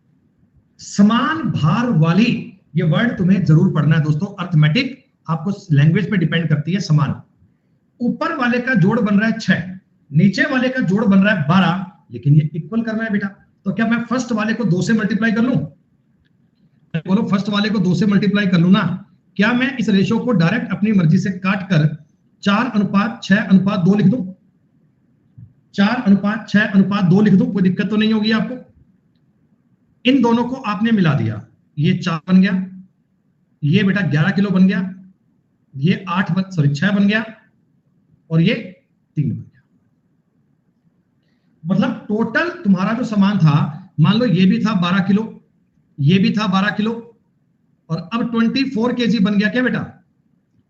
समान भार वाली, ये वर्ड तुम्हें जरूर पढ़ना है दोस्तों। अर्थमेटिक आपको लैंग्वेज पे डिपेंड करती है। समान, ऊपर वाले का जोड़ बन रहा है 6, नीचे वाले का जोड़ बन रहा है 12, लेकिन ये इक्वल करना है बेटा। तो क्या मैं फर्स्ट वाले को 2 से मल्टीप्लाई कर लूं? बोलो, फर्स्ट वाले को 2 से मल्टीप्लाई कर लूं ना? क्या मैं इस रेशियो को डायरेक्ट अपनी मर्जी से काट कर 4:6:2 लिख दूं? 4:6:2 लिख दूं? कोई दिक्कत तो नहीं होगी आपको? इन दोनों को आपने मिला दिया, ये 4 बन गया, ये बेटा 11 किलो बन गया, ये 6 बन गया और ये 3 बन गया। मतलब टोटल तुम्हारा जो सामान था, मान लो ये भी था 12 किलो, ये भी था 12 किलो, और अब 24 केजी बन गया क्या बेटा?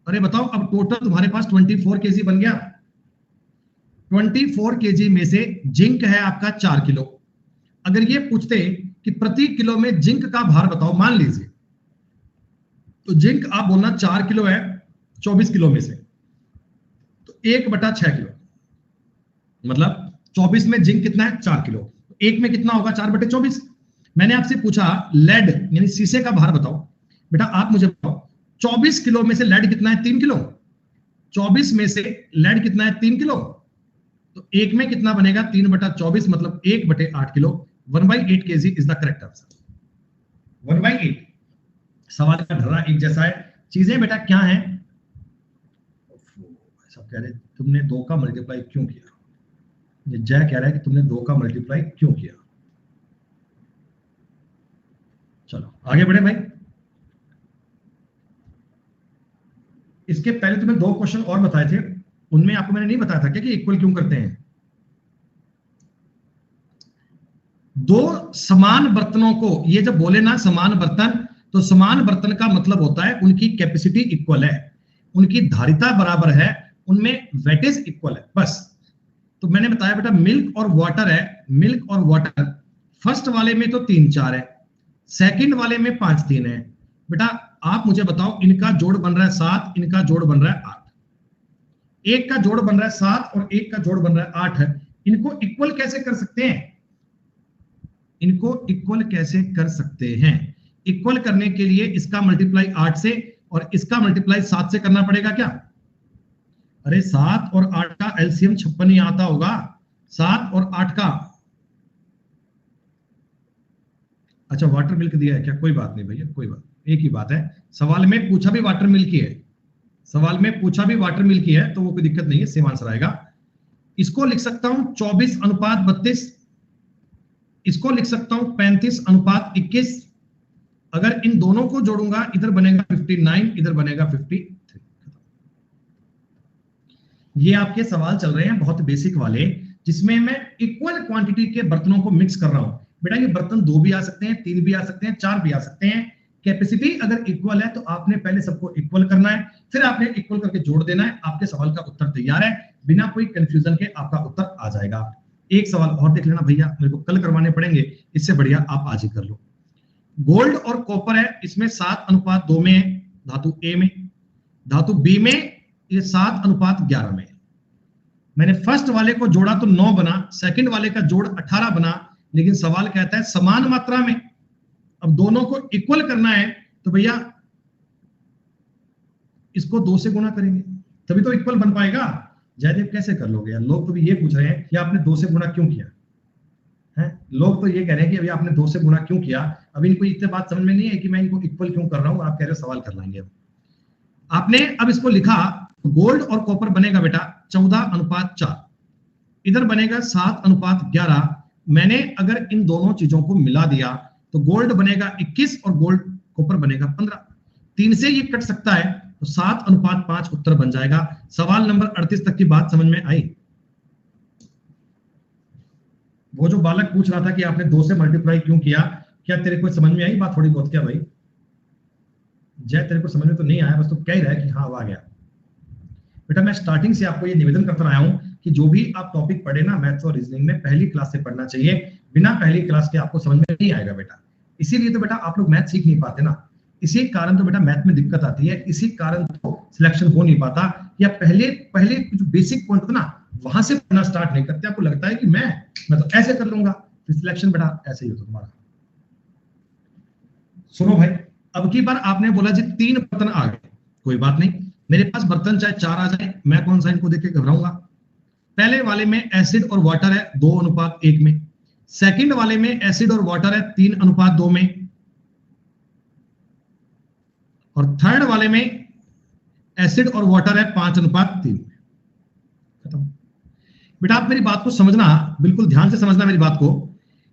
अरे बताओ, अब टोटल तुम्हारे पास 24 केजी बन गया। 24 केजी में से जिंक है आपका 4 किलो। अगर ये पूछते कि प्रति किलो में जिंक का भार बताओ, मान लीजिए, तो जिंक आप बोलना 4 किलो है 24 किलो में से, तो 1/6 किलो, मतलब 24 में जिंक कितना है? 4 किलो। एक में कितना होगा? 4/24। मैंने आपसे पूछा लेड यानी शीशे का भार बताओ, बेटा आप मुझे बताओ 24 किलो में से लेड कितना है? 3 किलो। 24 में से लेड कितना है? 3 किलो। तो एक में कितना बनेगा? 3/24, मतलब 1/8 kilo. 1/8 KG is the correct answer. 1/8। सवाल का ढर्रा एक जैसा है। चीजें बेटा क्या है? सब कह रहे तुमने 2 का मल्टीप्लाई क्यों किया? ये जय कह रहा है कि तुमने 2 का मल्टीप्लाई क्यों किया? चलो आगे बढ़े भाई। इसके पहले तुम्हें 2 क्वेश्चन और बताए थे, उनमें आपको मैंने नहीं बताया था क्या कि इक्वल क्यों करते हैं? 2 समान बर्तनों को, ये जब बोले ना समान बर्तन, तो समान बर्तन का मतलब होता है उनकी कैपेसिटी इक्वल है, उनकी धारिता बराबर है, उनमें वेटेज इक्वल है, बस। तो मैंने बताया बेटा मिल्क और वाटर है, मिल्क और वाटर फर्स्ट वाले में तो 3-4 है, सेकंड वाले में 5-3 है। बेटा आप मुझे बताओ, इनका जोड़ बन रहा है 7, इनका जोड़ बन रहा है 8, एक का जोड़ बन रहा है 7 और एक का जोड़ बन रहा है 8 है। इनको इक्वल कैसे कर सकते हैं? इनको इक्वल कैसे कर सकते हैं? इक्वल करने के लिए इसका मल्टीप्लाई 8 से और इसका मल्टीप्लाई 7 से करना पड़ेगा क्या? अरे 7 और 8 का एलसीएम 56 ही आता होगा। 7 और 8 का, अच्छा वाटर मिल्क दिया है क्या? कोई बात नहीं भैया, कोई बात, एक ही बात है। सवाल में पूछा भी वाटर मिल्क ही है, सवाल में पूछा भी वाटर मिल्क ही है, तो वो कोई दिक्कत नहीं है, सेम आंसर आएगा। इसको लिख सकता हूं 24:32, इसको लिख सकता हूं 35:21। अगर इन दोनों को जोड़ूंगा, इधर बनेगा 59, इधर बनेगा 53। ये आपके सवाल चल रहे हैं बहुत बेसिक वाले, जिसमें मैं इक्वल क्वांटिटी के बर्तनों को मिक्स कर रहा हूं। बेटा ये बर्तन 2 भी आ सकते हैं, 3 भी आ सकते हैं, 4 भी आ सकते हैं। कैपेसिटी अगर इक्वल है तो आपने पहले सबको इक्वल करना है, फिर आपने इक्वल करके जोड़ देना है। आपके सवाल का उत्तर तैयार है, बिना कोई कंफ्यूजन के आपका उत्तर आ जाएगा। एक सवाल और देख लेना भैया, मेरे को कल करवाने पड़ेंगे, इससे बढ़िया आप आज ही कर लो। गोल्ड और कॉपर है, इसमें 7:2 में है धातु ए में, धातु बी में ये 7:11 में। मैंने फर्स्ट वाले को जोड़ा तो 9 बना, सेकंड वाले का जोड़ 18 बना, लेकिन सवाल कहता है समान मात्रा में। अब दोनों को इक्वल करना है तो भैया इसको 2 से गुणा करेंगे, तभी तो इक्वल बन पाएगा। जयदेव कैसे कर लोगे यार? लोग तो भी ये पूछ रहे हैं कि आपने 2 से गुणा क्यों किया है? लोग तो ये कह रहे हैं कि अभी आपने 2 से गुणा क्यों किया। अभी इनको इतने बात समझ में नहीं है कि मैं इनको इक्वल क्यों कर रहा हूं। आप कह रहे हो सवाल कर लाएंगे। अब आपने अब इसको लिखा, गोल्ड और कॉपर बनेगा बेटा 14:4, इधर बनेगा 7:11। मैंने अगर इन दोनों चीजों को मिला दिया तो गोल्ड बनेगा 21 और गोल्ड कॉपर बनेगा 15। 3 से ये कट सकता है तो 7:5 उत्तर बन जाएगा। सवाल नंबर 38 तक की बात समझ में आई? वो जो बालक पूछ रहा था कि आपने 2 से मल्टीप्लाई क्यों किया, क्या तेरे को समझ में आई बात थोड़ी बहुत? क्या भाई जय, तेरे को समझ में तो नहीं आया, बस तो कह ही रहा है कि हाँ आ गया। बेटा मैं स्टार्टिंग से आपको ये निवेदन करता आया हूं कि जो भी आप टॉपिक पढ़े ना मैथ्स और रीजनिंग में पहली क्लास से पढ़ना चाहिए, बिना पहली क्लास के आपको समझ में नहीं आएगा बेटा। इसीलिए तो बेटा आप लोग मैथ सीख नहीं पाते ना, इसी कारण तो बेटा मैथ में दिक्कत आती है, इसी कारण तो सिलेक्शन हो नहीं पाता, या पहले पहले जो बेसिक पॉइंट था ना वहां से पढ़ना स्टार्ट नहीं करते, आपको लगता है कि मैं तो ऐसे कर लूंगा, फिर सिलेक्शन बेटा ऐसे ही होता तुम्हारा। सुनो भाई, अब की बार आपने बोला जी 3 बर्तन आ गए, कोई बात नहीं, मेरे पास बर्तन चाहे 4 आ जाए, मैं कौन सा इनको देख के घबराऊंगा। पहले वाले में एसिड और वाटर है 2:1 में, सेकंड वाले में एसिड और वाटर है 3:2 में, और थर्ड वाले में एसिड और वाटर है 5:3 में। खत्म। बेटा आप मेरी बात को समझना, बिल्कुल ध्यान से समझना मेरी बात को।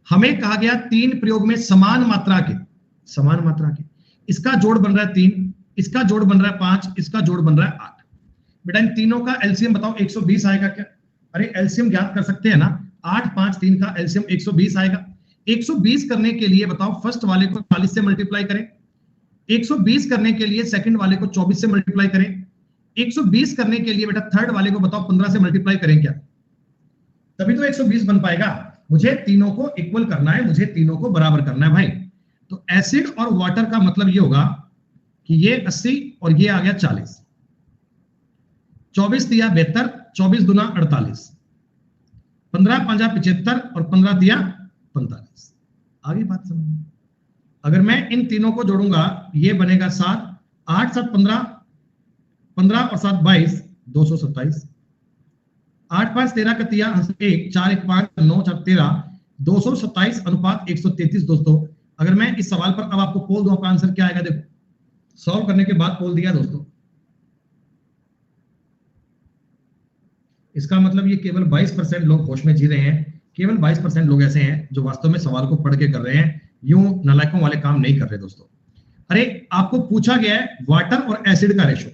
हमें कहा गया 3 प्रयोग में समान मात्रा के इसका जोड़ बन रहा है 3, इसका जोड़ बन रहा है 5, इसका जोड़ बन रहा है 8। बेटा इन तीनों का एलसीएम बताओ 120 आएगा क्या? अरे एलसीएम ज्ञात कर सकते हैं ना, 8, 5, 3 का एलसीएम 120 आएगा। 120 करने के लिए बताओ फर्स्ट वाले को 40 से मल्टीप्लाई करें, 120 करने के लिए सेकंड वाले को 24 से मल्टीप्लाई करें, 120 करने के लिए बेटा थर्ड वाले को बताओ 15 से मल्टीप्लाई करें क्या? तभी तो 120 बन पाएगा। मुझे तीनों को इक्वल करना है, मुझे तीनों को बराबर करना है भाई। तो एसिड और वाटर का मतलब ये होगा कि ये 80 और ये आ गया 40, 24 दिया 72, 24 दूना 48, 15 पंजा 75 और 15 दिया 45। आगे बात समझ में? अगर मैं इन तीनों को जोड़ूंगा ये बनेगा 7, 8 7 15, 15 और 7 22, 227, 8 5 13 का तिया 1, 4 1 5 9 4 13, 227:133। दोस्तों अगर मैं इस सवाल पर अब आपको पोल दूं, आपका आंसर क्या आएगा? देखो सॉल्व करने के बाद पोल दिया दोस्तों, इसका मतलब ये केवल 22% लोग होश में जी रहे हैं, केवल 22% लोग ऐसे हैं जो वास्तव में सवाल को पढ़ के कर रहे हैं, यूं नालायकों वाले काम नहीं कर रहे दोस्तों। अरे आपको पूछा गया है वाटर और एसिड का रेशो,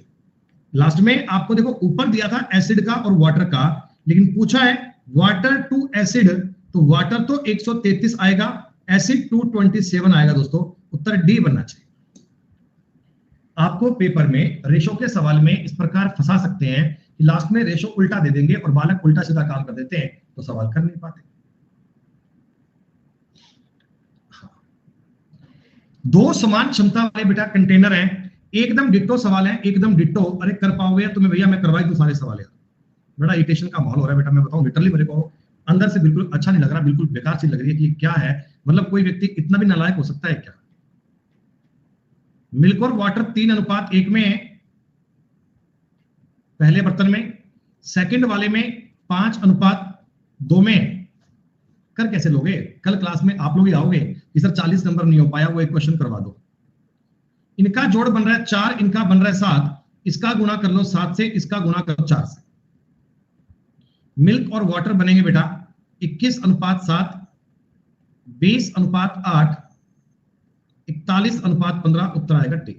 लास्ट में आपको देखो ऊपर दिया था एसिड का और वाटर का, लेकिन पूछा है वाटर टू एसिड, तो वाटर तो 133 आएगा, एसिड 227 आएगा दोस्तों। उत्तर डी बनना चाहिए। आपको पेपर में रेशो के सवाल में इस प्रकार फंसा सकते हैं कि लास्ट में रेशो उल्टा दे देंगे और बालक उल्टा सीधा काम कर देते हैं, तो सवाल कर नहीं पाते। दो समान क्षमता वाले बेटा कंटेनर हैं, एकदम डिट्टो सवाल है, एकदम डिट्टो। अरे कर पाओगे तुम्हें भैया? मैं करवाई दूं सारे सवाल यार, बड़ा इरिटेशन का माहौल हो रहा है बेटा, मैं बताऊं लिटरली मेरे को अंदर से बिल्कुल अच्छा नहीं लग रहा, बिल्कुल बेकार चीज लग रही है कि क्या है, मतलब कोई व्यक्ति इतना भी नालायक हो सकता है क्या? मिल्क और वाटर 3:1 में है पहले बर्तन में, सेकंड वाले में 5:2 में। कर कैसे लोगे? कल क्लास में आप लोग ही आओगे कि सर 40 नंबर नहीं हो पाया, वो एक क्वेश्चन करवा दो। इनका जोड़ बन रहा है 4, इनका बन रहा है 7, इसका गुणा कर लो 7 से, इसका गुणा करो 4 से। मिल्क और वाटर बनेंगे बेटा 21:7, 20:8, 41:15। उत्तर आएगा डी।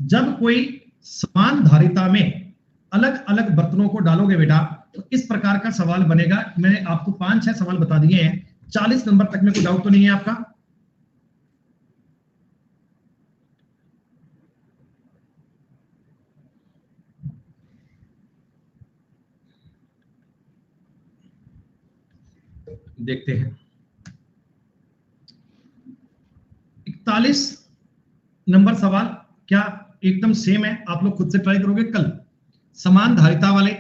जब कोई समान धारिता में अलग अलग बर्तनों को डालोगे बेटा तो इस प्रकार का सवाल बनेगा। मैंने आपको 5-6 सवाल बता दिए हैं, 40 नंबर तक में कोई डाउट तो नहीं है आपका? देखते हैं 41 नंबर सवाल क्या एकदम सेम है? आप लोग खुद से ट्राई करोगे कल। समान धारिता वाले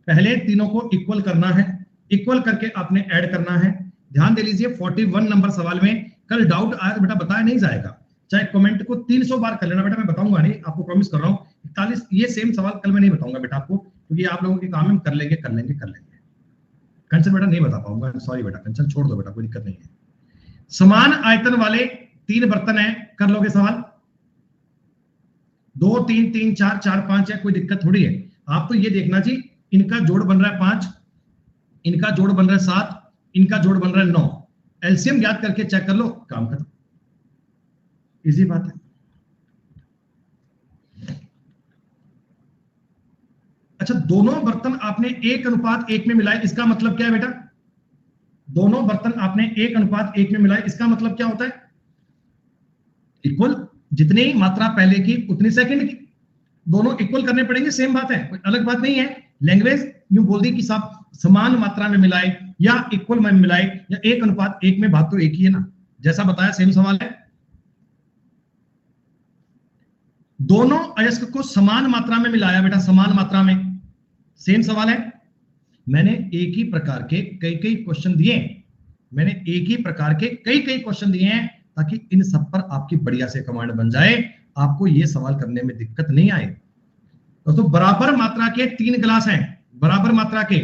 पहले तीनों को इक्वल करना है, इक्वल करके आपने ऐड करना है। ध्यान दे लीजिए 41 नंबर सवाल में कल डाउट आया तो बेटा बताया नहीं जाएगा, चाहे कमेंट को 300 बार कर लेना बेटा, मैं बताऊंगा नहीं, आपको प्रॉमिस कर रहा हूं। 41 ये सेम सवाल कल मैं नहीं बताऊंगा बेटा आपको, क्योंकि आप लोगों के काम हम कर लेंगे। कंचन बेटा नहीं बता पाऊंगा, सॉरी बेटा, कंचन छोड़ दो बेटा, कोई दिक्कत नहीं है। समान आयतन वाले 3 बर्तन है, कर लोगे सवाल? 2 3 3 4 4 5 है, कोई दिक्कत थोड़ी है। आप तो ये देखना जी, इनका जोड़ बन रहा है 5, इनका जोड़ बन रहा है 7, इनका जोड़ बन रहा है 9, एलसीएम याद करके चेक कर लो, काम खत्म। इजी बात है। अच्छा दोनों बर्तन आपने 1:1 में मिलाए, इसका मतलब क्या है बेटा? दोनों बर्तन आपने 1:1 में मिलाए, इसका मतलब क्या होता है? इक्वल, जितनी मात्रा पहले की उतनी सेकंड की, दोनों इक्वल करने पड़ेंगे, सेम बात है, कोई अलग बात नहीं है। लैंग्वेज यूं बोल दी कि सब समान मात्रा में मिलाए या इक्वल में मिलाए या 1:1 में, बात तो एक ही है ना, जैसा बताया सेम सवाल है। दोनों अयस्क को समान मात्रा में मिलाया बेटा, समान मात्रा में, सेम सवाल है। मैंने एक ही प्रकार के कई कई क्वेश्चन दिए, मैंने एक ही प्रकार के कई कई क्वेश्चन दिए हैं ताकि इन सब पर आपकी बढ़िया से कमांड बन जाए, आपको ये सवाल करने में दिक्कत नहीं आए। दोस्तों बराबर मात्रा के 3 गिलास हैं, बराबर मात्रा के,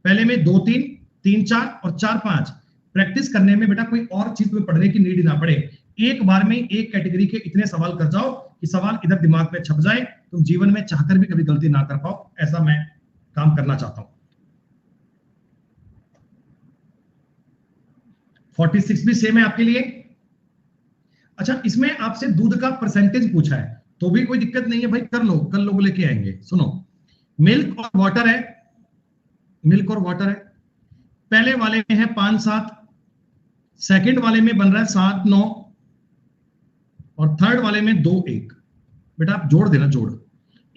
पहले में 2 3 3 4 और 4 5। प्रैक्टिस करने में बेटा कोई और चीज में पढ़ने की नीड ना पड़े, एक बार में एक कैटेगरी के इतने सवाल कर जाओ कि सवाल इधर दिमाग में छप जाए, तुम जीवन में चाहकर भी कभी गलती ना कर पाओ, ऐसा मैं काम करना चाहता हूं। 46 भी सेम है आपके लिए। अच्छा, इसमें आपसे दूध का परसेंटेज पूछा है तो भी कोई दिक्कत नहीं है भाई, कर लो, कल लोग लेके आएंगे। सुनो, मिल्क और वाटर है, मिल्क और वाटर है, पहले वाले में है 5 7, सेकंड वाले में बन रहा है 7 9 और थर्ड वाले में 2 1। बेटा आप जोड़ देना, जोड़,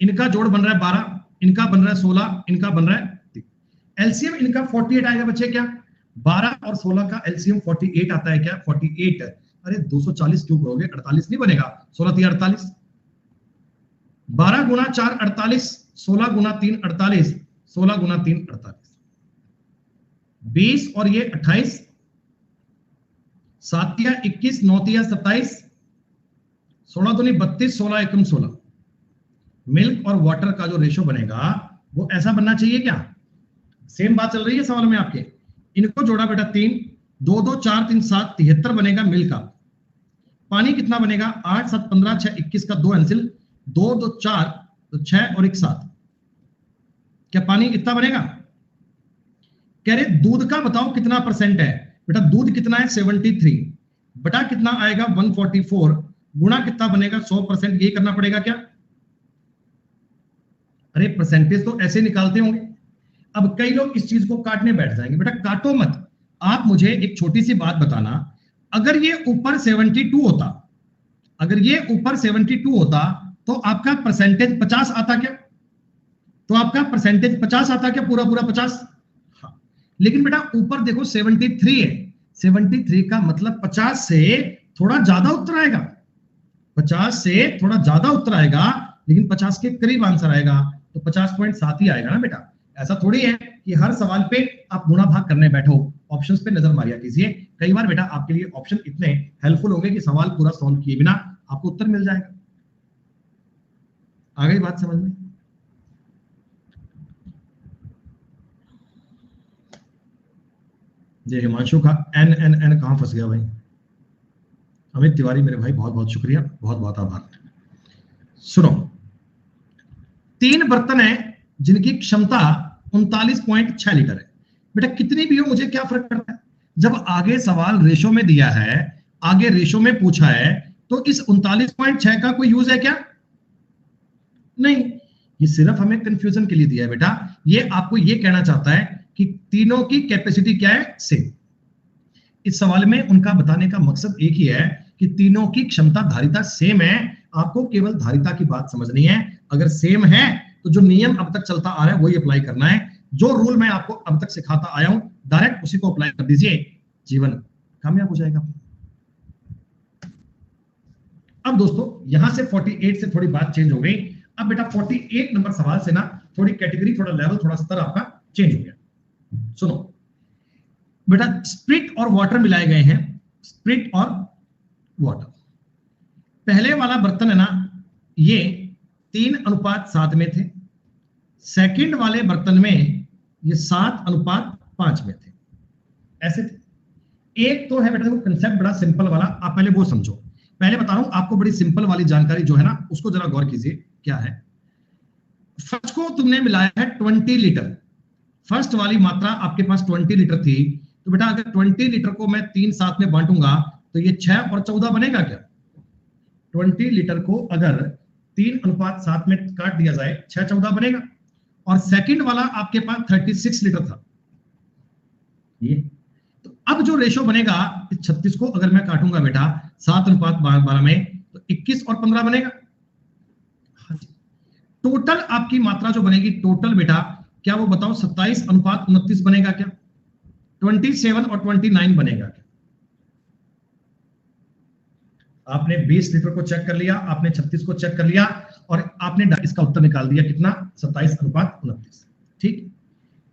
इनका जोड़ बन रहा है 12, इनका बन रहा है 16, इनका बन रहा है 3। एलसीएम इनका 48 आएगा बच्चे, क्या 12 और 16 का एलसीएम 48 आता है क्या? 48। अरे 240 क्यों करोगे, 48 नहीं बनेगा, 16 3 48, 12 गुना 4 48, 16 गुना 3 48, 16 गुना 3 48, 20 और ये 28, 7 या 21, 9 या 27, 16 दूनी 32, 16 एकम 16। मिल्क और वाटर का जो रेशो बनेगा वो ऐसा बनना चाहिए क्या? सेम बात चल रही है सवाल में आपके। इनको जोड़ा बेटा 3, 2 2 4 3 7, 73 बनेगा मिल्क का। पानी कितना बनेगा? 8 7 15, 6 21 का 2 एंसिल, 2 2 4 तो 6 और 1 7। क्या पानी इतना बनेगा? कह रहे दूध का बताओ कितना परसेंट है। बेटा दूध कितना है? 73 बटा कितना आएगा? 144 गुणा कितना बनेगा? 100%। ये करना पड़ेगा क्या? अरे परसेंटेज तो ऐसे निकालते होंगे। अब कई लोग इस चीज को काटने बैठ जाएंगे। बेटा काटो मत, आप मुझे एक छोटी सी बात बताना, अगर ये ऊपर 72 होता, अगर ये ऊपर 72 होता तो आपका परसेंटेज 50 आता क्या? तो आपका परसेंटेज 50 आता क्या? पूरा पूरा 50। हाँ, लेकिन बेटा ऊपर देखो 73 है, 73 का मतलब 50 से थोड़ा ज्यादा उत्तर आएगा, 50 से थोड़ा ज्यादा उत्तर आएगा, लेकिन 50 के करीब आंसर आएगा, तो 50.7 ही आएगा ना बेटा। ऐसा थोड़ी है कि हर सवाल पे आप गुणा भाग करने बैठो, ऑप्शंस पे नजर मारिया कीजिए। कई बार बेटा आपके लिए ऑप्शन इतने हेल्पफुल होंगे कि सवाल पूरा सॉल्व किए बिना आपको उत्तर मिल जाएगा। आ गई बात समझ में? ये हिमांशु का एन एन एन कहां फंस गया भाई? अमित तिवारी मेरे भाई बहुत बहुत शुक्रिया, बहुत बहुत आभार। सुनो, 3 बर्तन है जिनकी क्षमता 39.6 लीटर है। बेटा कितनी भी हो मुझे क्या फर्क पड़ता है, जब आगे सवाल रेशो में दिया है, आगे रेशो में पूछा है, तो इस 39.6 का कोई यूज है क्या? नहीं, ये सिर्फ हमें कंफ्यूजन के लिए दिया है बेटा। ये आपको ये कहना चाहता है कि तीनों की कैपेसिटी क्या है? सेम। इस सवाल में उनका बताने का मकसद एक ही है कि तीनों की क्षमता धारिता सेम है, आपको केवल धारिता की बात समझनी है। अगर सेम है तो जो नियम अब तक चलता आ रहा है वही अप्लाई करना है, जो रूल मैं आपको अब तक सिखाता आया हूं डायरेक्ट उसी को अप्लाई कर दीजिए, जीवन कामयाब हो जाएगा। अब दोस्तों यहां से 48 से थोड़ी बात चेंज हो गई। अब बेटा 48 नंबर सवाल से ना थोड़ी कैटेगरी, थोड़ा लेवल, थोड़ा स्तर आपका चेंज हो गया। सुनो बेटा, स्प्रिट और वाटर मिलाए गए हैं, स्प्रिट और वाटर। पहले वाला बर्तन है ना, ये 3:7 में थे, सेकंड वाले बर्तन में ये 7:5 में थे, ऐसे थे। एक तो है बेटा देखो कंसेप्ट बड़ा सिंपल वाला, आप पहले वो समझो। पहले बता रहा हूं आपको बड़ी सिंपल वाली जानकारी जो है ना उसको जरा गौर कीजिए। क्या है? फर्स्ट को तुमने मिलाया है 20 लीटर, फर्स्ट वाली मात्रा आपके पास 20 लीटर थी, तो बेटा अगर 20 लीटर को मैं 3 7 में बांटूंगा तो ये 6 और 14 बनेगा क्या? 20 लीटर को अगर 3:7 में काट दिया जाए 6 14 बनेगा। और सेकंड वाला आपके पास 36 लीटर था ये, तो अब जो रेशो बनेगा 36 को अगर मैं काटूंगा बेटा 7:12 में तो 21 और 15 बनेगा। टोटल आपकी मात्रा जो बनेगी, टोटल बेटा क्या वो बताओ 27:29 बनेगा क्या? 27 और 29 बनेगा क्या? आपने 20 लीटर को चेक कर लिया, आपने 36 को चेक कर लिया और आपने इसका उत्तर निकाल दिया कितना? 27:29। ठीक,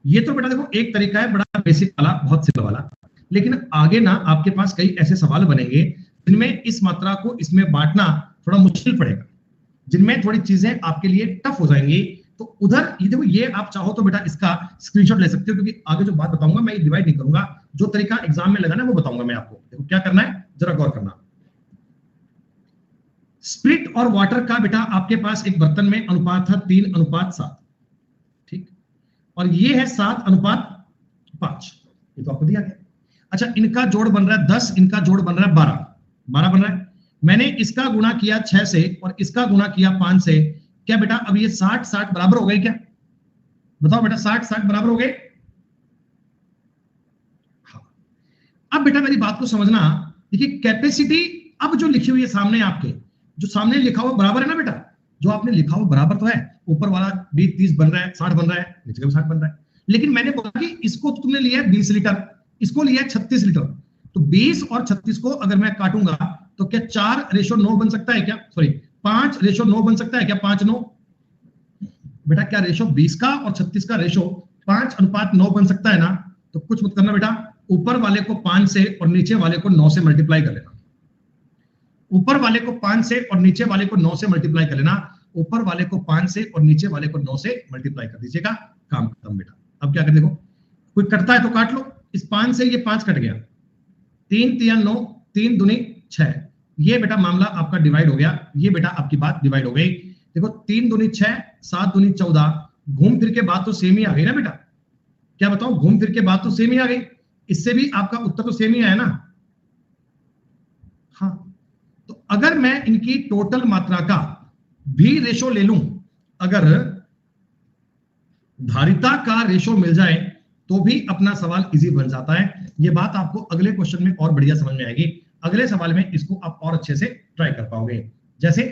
ये तो बेटा देखो एक तरीका है, बड़ा बेसिक वाला, बहुत सिंपल वाला। लेकिन आगे ना आपके पास कई ऐसे सवाल बनेंगे जिनमें इस मात्रा को इसमें बांटना थोड़ा मुश्किल पड़ेगा, जिनमें थोड़ी चीजें आपके लिए टफ हो जाएंगी। तो उधर ये देखो, ये आप चाहो तो बेटा इसका स्क्रीनशॉट ले सकते हो, क्योंकि आगे जो बात बताऊंगा मैं ये डिवाइड नहीं करूंगा, जो तरीका एग्जाम में लगाना है वो बताऊंगा मैं आपको। देखो क्या करना है, जरा गौर करना। स्प्रिट और वाटर का बेटा आपके पास एक बर्तन में अनुपात था 3:7। ठीक, और ये है 7:5। ये तो आपको दिया गया। अच्छा, इनका जोड़ बन रहा है 10, इनका जोड़ बन रहा है 12 बन रहा है। मैंने इसका गुणा किया 6 से और इसका गुणा किया 5 से। क्या बेटा अब ये 60 बराबर हो गए क्या? बताओ बेटा, 60 बराबर हो गए? हाँ। अब बेटा मेरी बात को समझना, देखिए कैपेसिटी अब जो लिखी हुई है सामने आपके, जो सामने लिखा हुआ बराबर है ना बेटा, जो आपने लिखा हुआ बराबर तो है, ऊपर वाला 20-30 बन रहा है, 60 बन रहा है, नीचे का भी 60 बन रहा है। लेकिन मैंने बोला कि इसको तो तुमने लिया है 20 लीटर, इसको लिया है 36 लीटर। तो 20 और 36 को अगर मैं काटूंगा तो क्या 4:9 बन सकता है क्या? सॉरी, 5:9 बन सकता है क्या? 5:9 बेटा, क्या रेशो 20 का और 36 का रेशो 5:9 बन सकता है ना? तो कुछ मत करना बेटा, ऊपर वाले को 5 से और नीचे वाले को 9 से मल्टीप्लाई कर लेना। ऊपर वाले को 5 से और नीचे वाले को 9 से मल्टीप्लाई कर लेना। ऊपर वाले को 5 से और नीचे वाले को 9 से मल्टीप्लाई कर दीजिएगा, काम खत्म बेटा। अब क्या कर, देखो कोई कटता है तो काट लो। इस 5 से ये 5 कट गया, 3 9, 3 दूनी 6। ये बेटा मामला आपका डिवाइड हो गया, ये बेटा आपकी बात डिवाइड हो गई। देखो 3 दूनी 6, 7 दूनी 14। घूम फिर के बात तो सेम ही आ गई ना बेटा? क्या बताओ, घूम फिर के बात तो सेम ही आ गई। इससे भी आपका उत्तर तो सेम ही आया ना? हाँ, तो अगर मैं इनकी टोटल मात्रा का भी रेशो ले लूं, अगर धारिता का रेशो मिल जाए तो भी अपना सवाल इजी बन जाता है। ये बात आपको अगले क्वेश्चन में और बढ़िया समझ में आएगी। अगले सवाल में इसको आप और अच्छे से ट्राई कर पाओगे। जैसे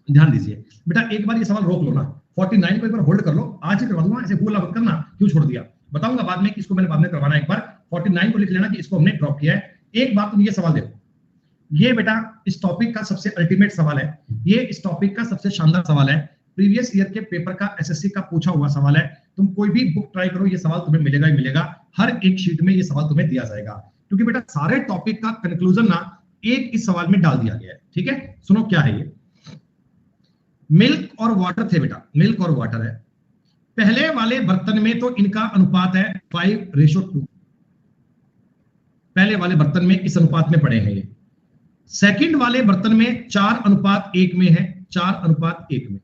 ध्यान दीजिए बेटा, एक बार ये सवाल रोक लो ना, 49 को एक बार होल्ड कर लो, आज ही करवा दूंगा, ऐसे भूल मत करना क्यों छोड़ दिया, बताऊंगा बाद में कि इसको मैंने बाद में करवाना है। एक बार 49 को लिख लेना कि इसको हमने ड्रॉप किया है। एक बात तुम ये सवाल देखो, ये बेटा इस टॉपिक का सबसे अल्टीमेट सवाल है, ये इस टॉपिक का सबसे शानदार सवाल है, प्रीवियस ईयर के पेपर का एसएससी का पूछा हुआ सवाल है। तुम कोई भी बुक ट्राई करो, ये सवाल तुम्हें मिलेगा ही मिलेगा, हर एक शीट में ये सवाल तुम्हें दिया जाएगा, क्योंकि बेटा सारे टॉपिक का कंक्लूजन ना एक इस सवाल में डाल दिया गया है। ठीक है, सुनो क्या है ये। मिल्क और वाटर थे बेटा, मिल्क और वाटर है। पहले वाले बर्तन में तो इनका अनुपात है 5:2, पहले वाले बर्तन में इस अनुपात में पड़े हैं ये। सेकंड वाले बर्तन में 4:1 में है, 4:1 में।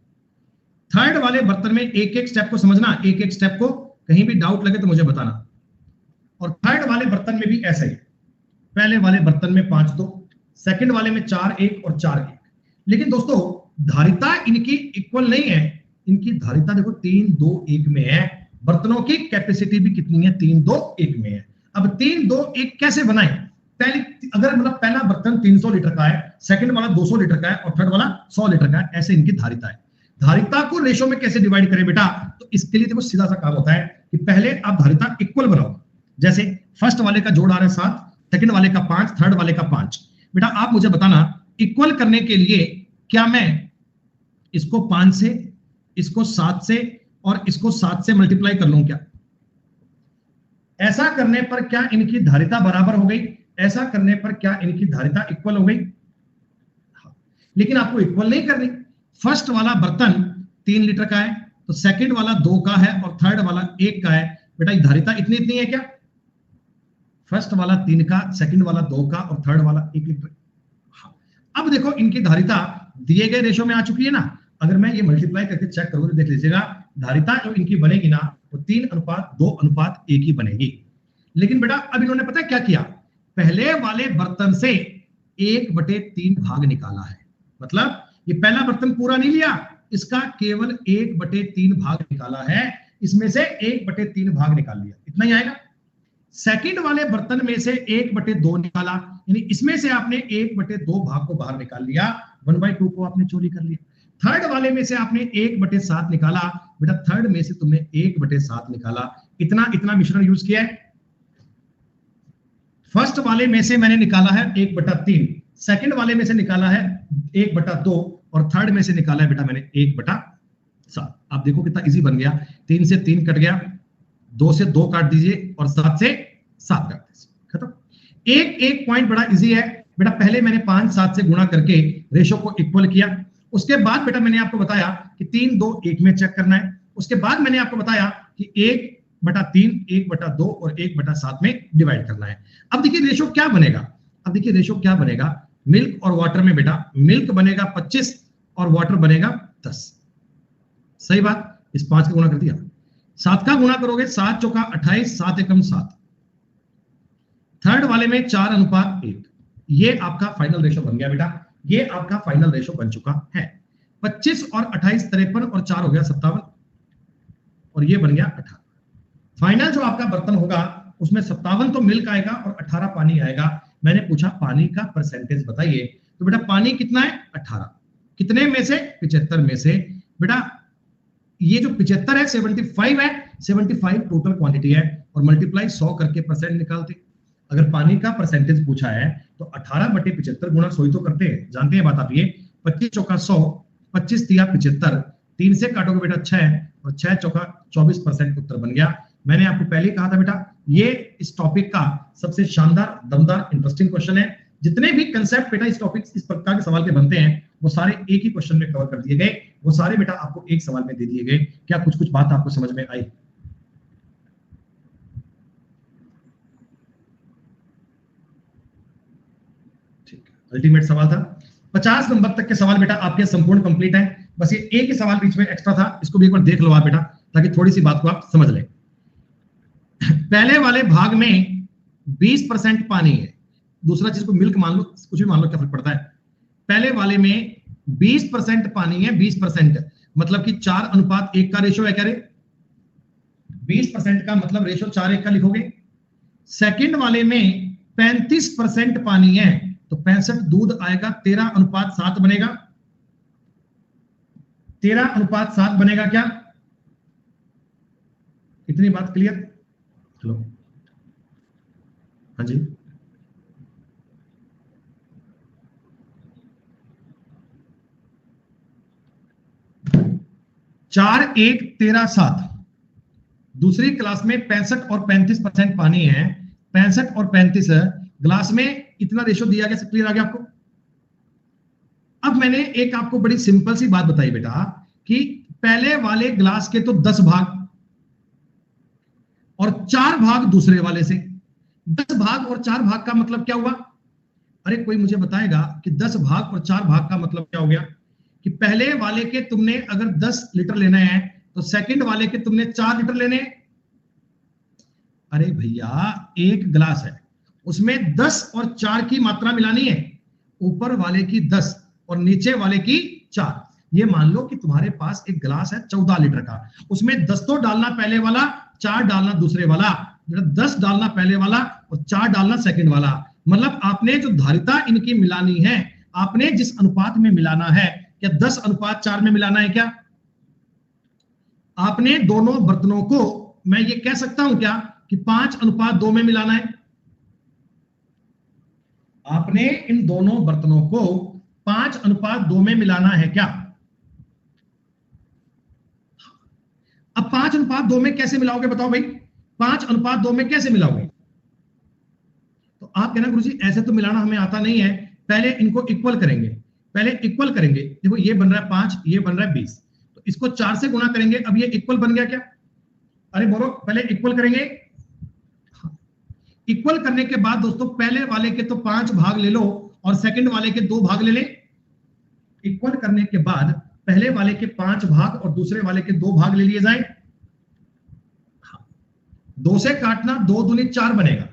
थर्ड वाले बर्तन में एक एक स्टेप को समझना, एक एक स्टेप को, कहीं भी डाउट लगे तो मुझे बताना। और थर्ड वाले बर्तन में भी ऐसा ही, पहले वाले बर्तन में 5:2, सेकंड वाले में 4:1 और 4:1। लेकिन दोस्तों धारिता इनकी इक्वल नहीं है, इनकी धारिता देखो 3:2:1 में है। बर्तनों की कैपेसिटी भी कितनी है? 3:2:1 में है। अब 3:2:1 कैसे बनाए? पहले अगर मतलब पहला बर्तन 300 लीटर का है, सेकंड वाला 200 लीटर का है और थर्ड वाला 100 लीटर का है, ऐसे इनकी धारिता है। धारिता को रेशो में कैसे डिवाइड करें बेटा? तो इसके लिए देखो सीधा सा काम होता है कि पहले आप धारिता इक्वल बनाओ। जैसे फर्स्ट वाले का जोड़ आ रहा है 7, सेकंड वाले का 5, थर्ड वाले का 5। बेटा आप मुझे बताना, इक्वल करने के लिए क्या मैं इसको 5 से, इसको 7 से और इसको 7 से मल्टीप्लाई कर लूं क्या? ऐसा करने पर क्या इनकी धारिता बराबर हो गई? ऐसा करने पर क्या इनकी धारिता इक्वल हो गई? हाँ। लेकिन आपको इक्वल नहीं करनी। फर्स्ट वाला बर्तन 3 लीटर का है, तो सेकंड वाला 2 का है और थर्ड वाला 1 का है। बेटा धारिता इतनी इतनी है क्या? फर्स्ट वाला 3 का, सेकंड वाला 2 का और थर्ड वाला 1 लीटर। हाँ। अब देखो इनकी धारिता दिए गए रेशो में आ चुकी है ना। अगर मैं ये मल्टीप्लाई करके चेक करूं तो देख लीजिएगा, धारिता जो इनकी बनेगी ना वो 3:2:1 ही बनेगी। लेकिन बेटा अब इन्होंने पता है क्या किया? पहले वाले बर्तन से 1/3 भाग निकाला है। मतलब ये पहला बर्तन पूरा नहीं लिया, इसका केवल 1/3 भाग निकाला है, इसमें से 1/3 भाग निकाल लिया, इतना ही आएगा। सेकंड वाले बर्तन में से 1/2 निकाला, यानी इसमें से आपने 1/2 भाग को बाहर निकाल लिया, 1/2 को आपने चोरी कर लिया। थर्ड वाले में से आपने 1/7 निकाला, बेटा थर्ड में से तुमने 1/7 निकाला, इतना इतना मिश्रण यूज किया है। फर्स्ट वाले में से मैंने निकाला है 1/3, सेकंड वाले में से निकाला है 1/2 और थर्ड में से निकाला है बेटा मैंने 1/7। आप देखो कितना इजी बन गया, 3 से 3 कट गया, 2 से 2 काट दीजिए और 7 से 7 काट दीजिए, खत्म। एक पॉइंट बड़ा इजी है बेटा, पहले मैंने 5 7 से गुणा करके रेशो को इक्वल किया, उसके बाद बेटा मैंने आपको बताया कि 3 2 1 में चेक करना है, उसके बाद मैंने आपको बताया कि 1/3 1/2 और 1/7 में डिवाइड करना है। अब देखिए रेशो क्या बनेगा, अब देखिए रेशो क्या बनेगा, मिल्क और वाटर में बेटा मिल्क बनेगा 25 और वाटर बनेगा 10, सही बात। इस 5 का गुणा कर दिया, 7 का गुणा करोगे 7 चौका 28, 7 एकम 7, थर्ड वाले में 4:1, ये आपका फाइनल रेशो बन गया बेटा, ये आपका फाइनल रेशो बन चुका है। 25 और 28 53 और 4 हो गया 57 और ये बन गया 18। फाइनल जो आपका बर्तन होगा उसमें 57 तो मिल्क आएगा और 18 पानी आएगा। मैंने पूछा पानी का परसेंटेज बताइए, तो बेटा पानी कितना है 18, कितने में से 75 में से। बेटा ये जो 75 है 75 है, 75 टोटल क्वांटिटी है और मल्टीप्लाई 100 करके परसेंट निकालते। अगर पानी का परसेंटेज पूछा है तो 18/75 गुणा 100 ही तो करते हैं, जानते हैं बात आप ये। 25 चौका 100, 25 तिया 75, 3 से काटोगे बेटा 6 और 6 चौका 24% उत्तर बन गया। मैंने आपको पहले ही कहा था बेटा ये इस टॉपिक का सबसे शानदार दमदार इंटरेस्टिंग क्वेश्चन है। जितने भी कंसेप्ट बेटा इस टॉपिक इस प्रकार के सवाल के बनते हैं वो सारे एक ही क्वेश्चन में कवर कर दिए गए, वो सारे बेटा आपको एक सवाल में दे दिए गए। क्या कुछ कुछ बात आपको समझ में आई? ठीक है, अल्टीमेट सवाल था। 50 नंबर तक के सवाल बेटा आपके संपूर्ण कंप्लीट है। बस ये एक ही सवाल बीच में एक्स्ट्रा था, इसको भी एक बार देख लो आप बेटा, ताकि थोड़ी सी बात को आप समझ लें। पहले वाले भाग में 20% पानी है, दूसरा चीज को मिल्क मान लो, कुछ भी मान लो, क्या फर्क पड़ता है। पहले वाले में 20% पानी है, 20% मतलब कि 4:1 का रेशो है। क्या रे 20% का मतलब रेशो 4:1 का लिखोगे। सेकंड वाले में 35% पानी है तो 65 दूध आएगा, 13:7 बनेगा, 13:7 बनेगा। क्या इतनी बात क्लियर? हेलो, हाँ जी, 4 1 13 7। दूसरी क्लास में 65 और 35% पानी है, 65 और 35 ग्लास में इतना रेशो दिया गया। क्लियर आ गया आपको? अब मैंने एक आपको बड़ी सिंपल सी बात बताई बेटा कि पहले वाले ग्लास के तो 10 भाग और 4 भाग दूसरे वाले से। 10 भाग और 4 भाग का मतलब क्या हुआ? अरे कोई मुझे बताएगा कि 10 भाग और 4 भाग का मतलब क्या हो गया? कि पहले वाले के तुमने अगर 10 लीटर लेना है तो सेकंड वाले के तुमने 4 लीटर लेने हैं। अरे भैया एक गिलास है, उसमें 10 और 4 की मात्रा मिलानी है, ऊपर वाले की 10 और नीचे वाले की 4। ये मान लो कि तुम्हारे पास एक गिलास है 14 लीटर का, उसमें 10 तो डालना पहले वाला, 4 डालना दूसरे वाला, 10 डालना पहले वाला और 4 डालना सेकंड वाला। मतलब आपने जो धारिता इनकी मिलानी है, आपने जिस अनुपात में मिलाना है, क्या 10:4 में मिलाना है? क्या आपने दोनों बर्तनों को, मैं ये कह सकता हूं क्या कि 5:2 में मिलाना है? आपने इन दोनों बर्तनों को 5:2 में मिलाना है क्या? अब 5:2 में कैसे मिलाओगे बताओ भाई, 5:2 में कैसे मिलाओगे? तो आप कहना गुरुजी ऐसे तो मिलाना हमें आता नहीं है, पहले इनको इक्वल करेंगे, पहले इक्वल करेंगे। देखो ये बन रहा है 5, ये बन रहा है 20, तो इसको 4 से गुणा करेंगे। अब ये इक्वल बन गया क्या? अरे बोलो, पहले इक्वल करेंगे। इक्वल करने के बाद दोस्तों पहले वाले के तो 5 भाग ले लो और सेकंड वाले के 2 भाग ले ले। इक्वल करने के बाद पहले वाले के 5 भाग और दूसरे वाले के 2 भाग ले लिए जाए। 2 से काटना, 2 दूनी 4 बनेगा,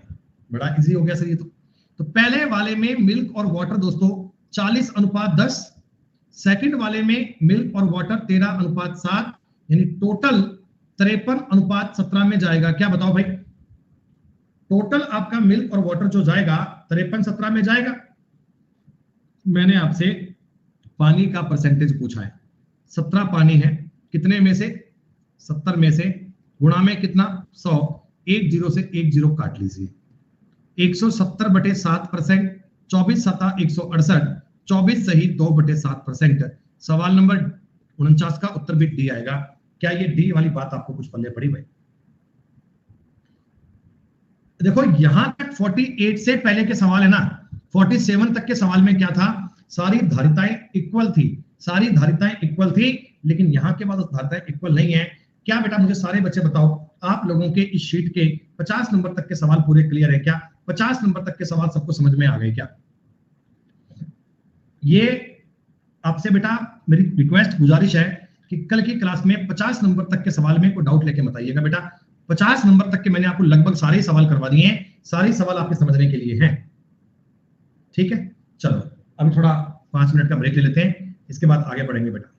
बड़ा इजी हो गया सर ये तो पहले वाले में मिल्क और वाटर दोस्तों 40:10, सेकंड वाले में मिल्क और वाटर 13:7, यानी टोटल 53:17 में जाएगा। क्या बताओ भाई, टोटल आपका मिल्क और वाटर जो जाएगा 53:17 में जाएगा। मैंने आपसे पानी का परसेंटेज पूछा है, 17 पानी है, कितने में से 70 में से गुणा में कितना 100, एक जीरो से एक जीरो काट लीजिए, 170/7%, 24×7 = 168, 24 सही 2/7%। सवाल नंबर 49 का उत्तर भी डी आएगा। क्या ये डी वाली बात आपको कुछ पल्ले पड़ी भाई? देखो यहां तक 48 से पहले के सवाल है ना, 47 तक के सवाल में क्या था, सारी धारिताएं इक्वल थी, सारी धारिताएं इक्वल थी, लेकिन यहां के बाद धारिताएं इक्वल नहीं है। क्या बेटा मुझे सारे बच्चे बताओ, आप लोगों के इस शीट के 50 नंबर तक के सवाल पूरे क्लियर है क्या? 50 नंबर तक के सवाल सबको समझ में आ गए क्या? ये आपसे बेटा मेरी रिक्वेस्ट गुजारिश है कि कल की क्लास में 50 नंबर तक के सवाल में कोई डाउट लेके बताइएगा बेटा। 50 नंबर तक के मैंने आपको लगभग सारे सवाल करवा दिए हैं, सारे सवाल आपके समझने के लिए हैं। ठीक है, चलो अभी थोड़ा 5 मिनट का ब्रेक ले लेते हैं, इसके बाद आगे बढ़ेंगे बेटा।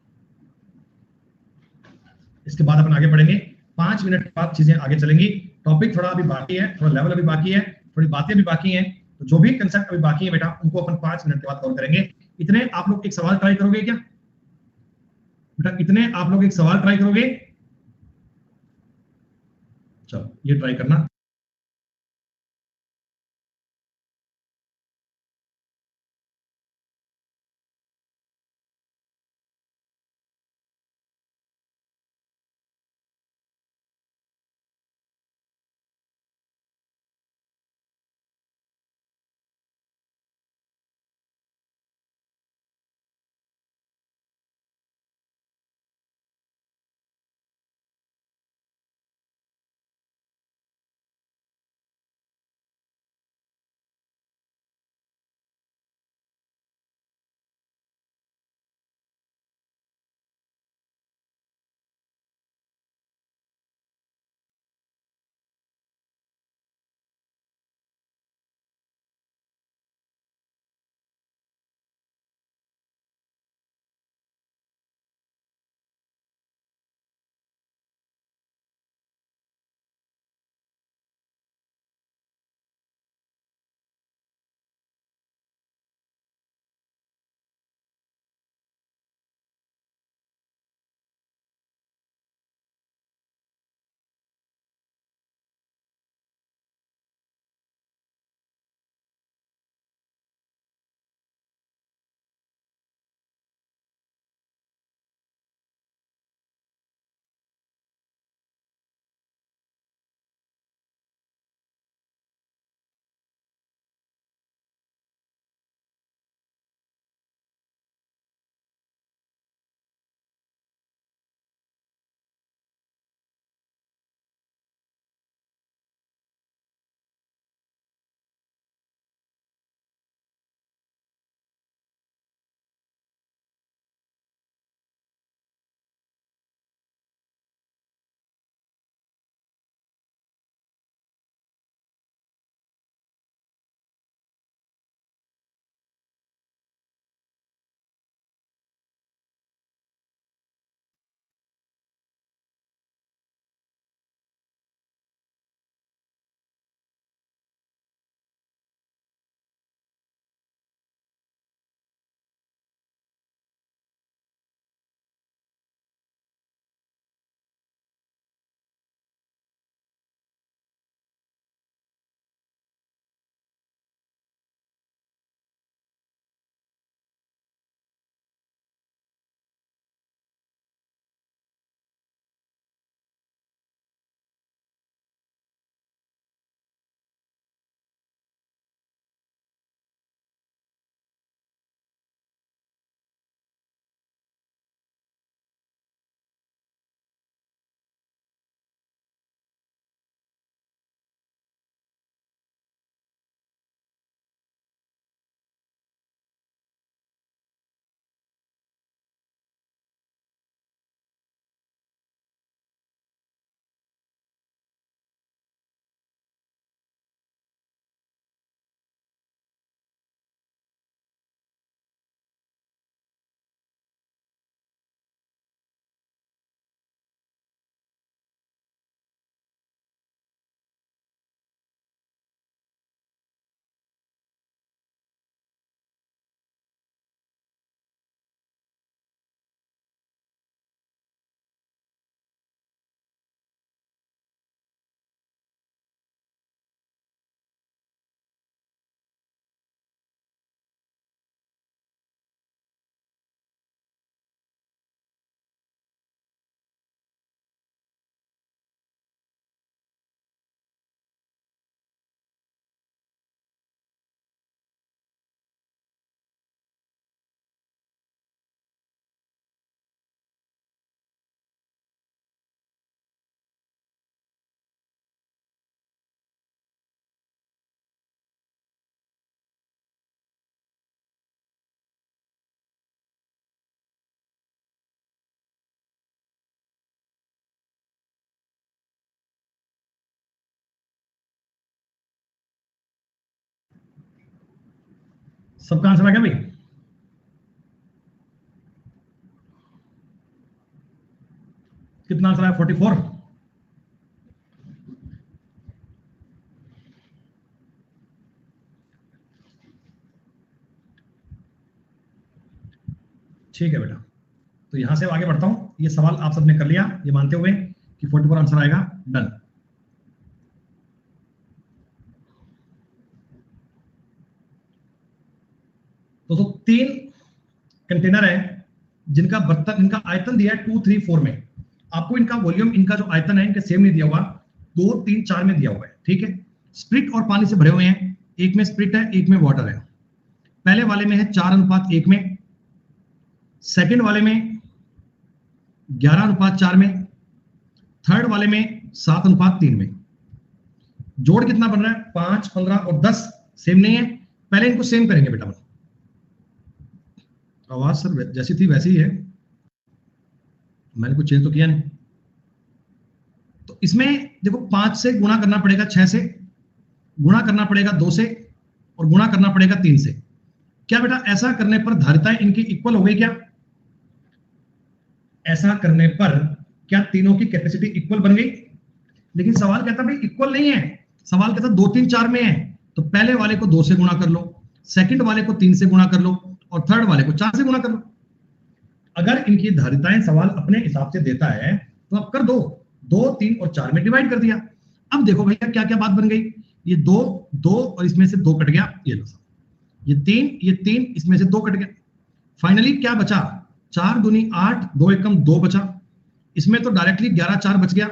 इसके बाद अपन आगे बढ़ेंगे, 5 मिनट के बाद चीजें आगे चलेंगी। टॉपिक थोड़ा अभी बाकी है, थोड़ा लेवल अभी बाकी है, थोड़ी बातें भी बाकी हैं, तो जो भी कंसेप्ट अभी बाकी है बेटा उनको अपन 5 मिनट के बाद कवर करेंगे। इतने आप लोग एक सवाल ट्राई करोगे क्या बेटा? इतने आप लोग एक सवाल ट्राई करोगे? चलो ये ट्राई करना। सबका आंसर आ गया भाई? कितना आंसर आया? 44। ठीक है बेटा, तो यहां से आगे बढ़ता हूं। ये सवाल आप सबने कर लिया ये मानते हुए कि 44 आंसर आएगा। डन। तो 3 कंटेनर है जिनका बर्तन, इनका आयतन दिया है 2, 3, 4 में। आपको इनका वॉल्यूम, इनका जो आयतन है इनका सेम नहीं दिया हुआ, 2, 3, 4 में दिया हुआ है। ठीक है, स्प्रिट और पानी से भरे हुए हैं। एक में स्प्रिट है, एक में वाटर है। पहले वाले में है 4:1 में, सेकंड वाले में 11:4 में, थर्ड वाले में 7:3 में। जोड़ कितना बन रहा है? 5, 15 और 10 सेम नहीं है। पहले इनको सेम करेंगे बेटा। आवाज सर जैसी थी वैसी ही है, मैंने कुछ चेंज तो किया नहीं। तो इसमें देखो 5 से गुणा करना पड़ेगा, 6 से गुणा करना पड़ेगा, 2 से, और गुणा करना पड़ेगा 3 से। क्या बेटा ऐसा करने पर धारिताएं इनकी इक्वल हो गई क्या? ऐसा करने पर क्या तीनों की कैपेसिटी इक्वल बन गई? लेकिन सवाल कहता भाई इक्वल नहीं है, सवाल कहता 2, 3, 4 में है। तो पहले वाले को 2 से गुणा कर लो, सेकंड वाले को 3 से गुणा कर लो, और थर्ड वाले को 4 से गुणा कर लो। अगर इनकी धारिताएं सवाल अपने हिसाब से देता है तो आप कर दो, 2, 3 और 4 में डिवाइड कर दिया। अब देखो भैया क्या क्या बात बन गई। ये 2, 2 और इसमें से 2 कट गया, ये लो, ये 3, इसमें से 2 कट गया। फाइनली क्या बचा? 4 दूनी 8, 2 एकम 2 बचा। इसमें तो डायरेक्टली 11, 4 बच गया,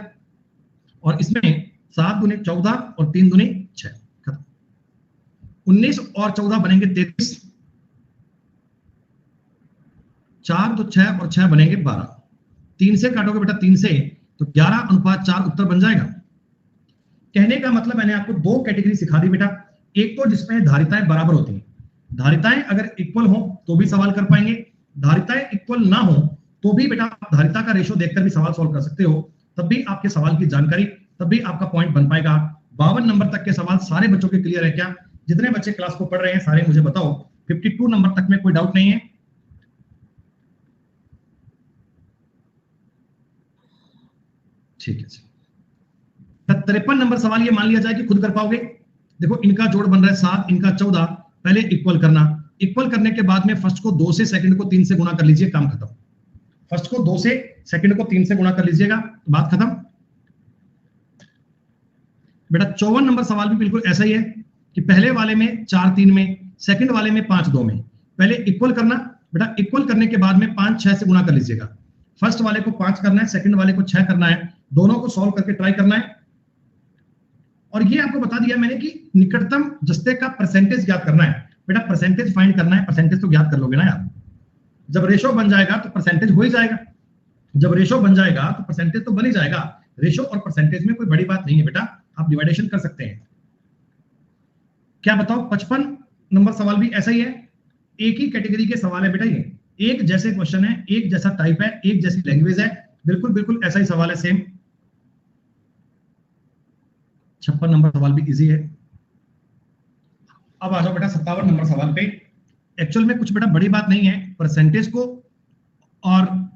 और इसमें 7 दूनी 14 और 3 दूनी 6, खत्म। 19 और 14 बनेंगे 33, 4 तो 6 और 6 बनेंगे 12। 3 से काटोगे बेटा 3 से तो 11:4 उत्तर बन जाएगा। कहने का मतलब मैंने आपको 2 कैटेगरी सिखा दी बेटा। एक तो जिसमें धारिताएं बराबर होती हैं, धारिताएं अगर इक्वल हो तो भी सवाल कर पाएंगे, धारिताएं इक्वल ना हो तो भी बेटा धारिता का रेशो देखकर भी सवाल सॉल्व कर सकते हो, तब भी आपके सवाल की जानकारी, तब भी आपका पॉइंट बन पाएगा। 52 नंबर तक के सवाल सारे बच्चों के क्लियर है क्या? जितने बच्चे क्लास को पढ़ रहे हैं सारे मुझे बताओ। 52 नंबर तक में कोई डाउट नहीं है? ठीक है। 53 नंबर सवाल ये मान लिया जाए कि खुद कर पाओगे। देखो इनका जोड़ बन रहा है 7, इनका 14। पहले इक्वल करना, इक्वल करने के बाद में फर्स्ट को 2 से, सेकंड को 3 से गुणा कर लीजिए, काम खत्म। फर्स्ट को 2 से, सेकंड को 3 से गुणा कर लीजिएगा, तो बात खत्म। बेटा 54 नंबर सवाल भी बिल्कुल ऐसा ही है कि पहले वाले में 4, 3 में, सेकंड वाले में 5, 2 में। पहले इक्वल करना, बेटा इक्वल करने के बाद में 5, 6 से गुणा कर लीजिएगा। फर्स्ट वाले को 5 करना है, सेकंड वाले को 6 करना है, दोनों को सॉल्व करके ट्राई करना है। और ये आपको बता दिया मैंने कि निकटतम जस्ते का परसेंटेज ज्ञात करना है। बेटा परसेंटेज फाइंड करना है, परसेंटेज तो ज्ञात कर लोगे ना यार। जब रेशो बन जाएगा तो परसेंटेज हो ही जाएगा, जब रेशो बन जाएगा तो परसेंटेज तो बन ही जाएगा। रेशो और परसेंटेज में कोई बड़ी बात नहीं है बेटा, आप डिवाइडेशन कर सकते हैं। क्या बताओ 55 नंबर सवाल भी ऐसा ही है, एक ही कैटेगरी के सवाल है बेटा। ये एक जैसे क्वेश्चन है, एक जैसा टाइप है, एक जैसी लैंग्वेज है, बिल्कुल बिल्कुल ऐसा ही सवाल है, सेम। 56 नंबर सवाल भी इजी है। अब आ जाओ बेटा 57 नंबर सवाल पे। एक्चुअल में कुछ बेटा बड़ी बात नहीं है, परसेंटेज को और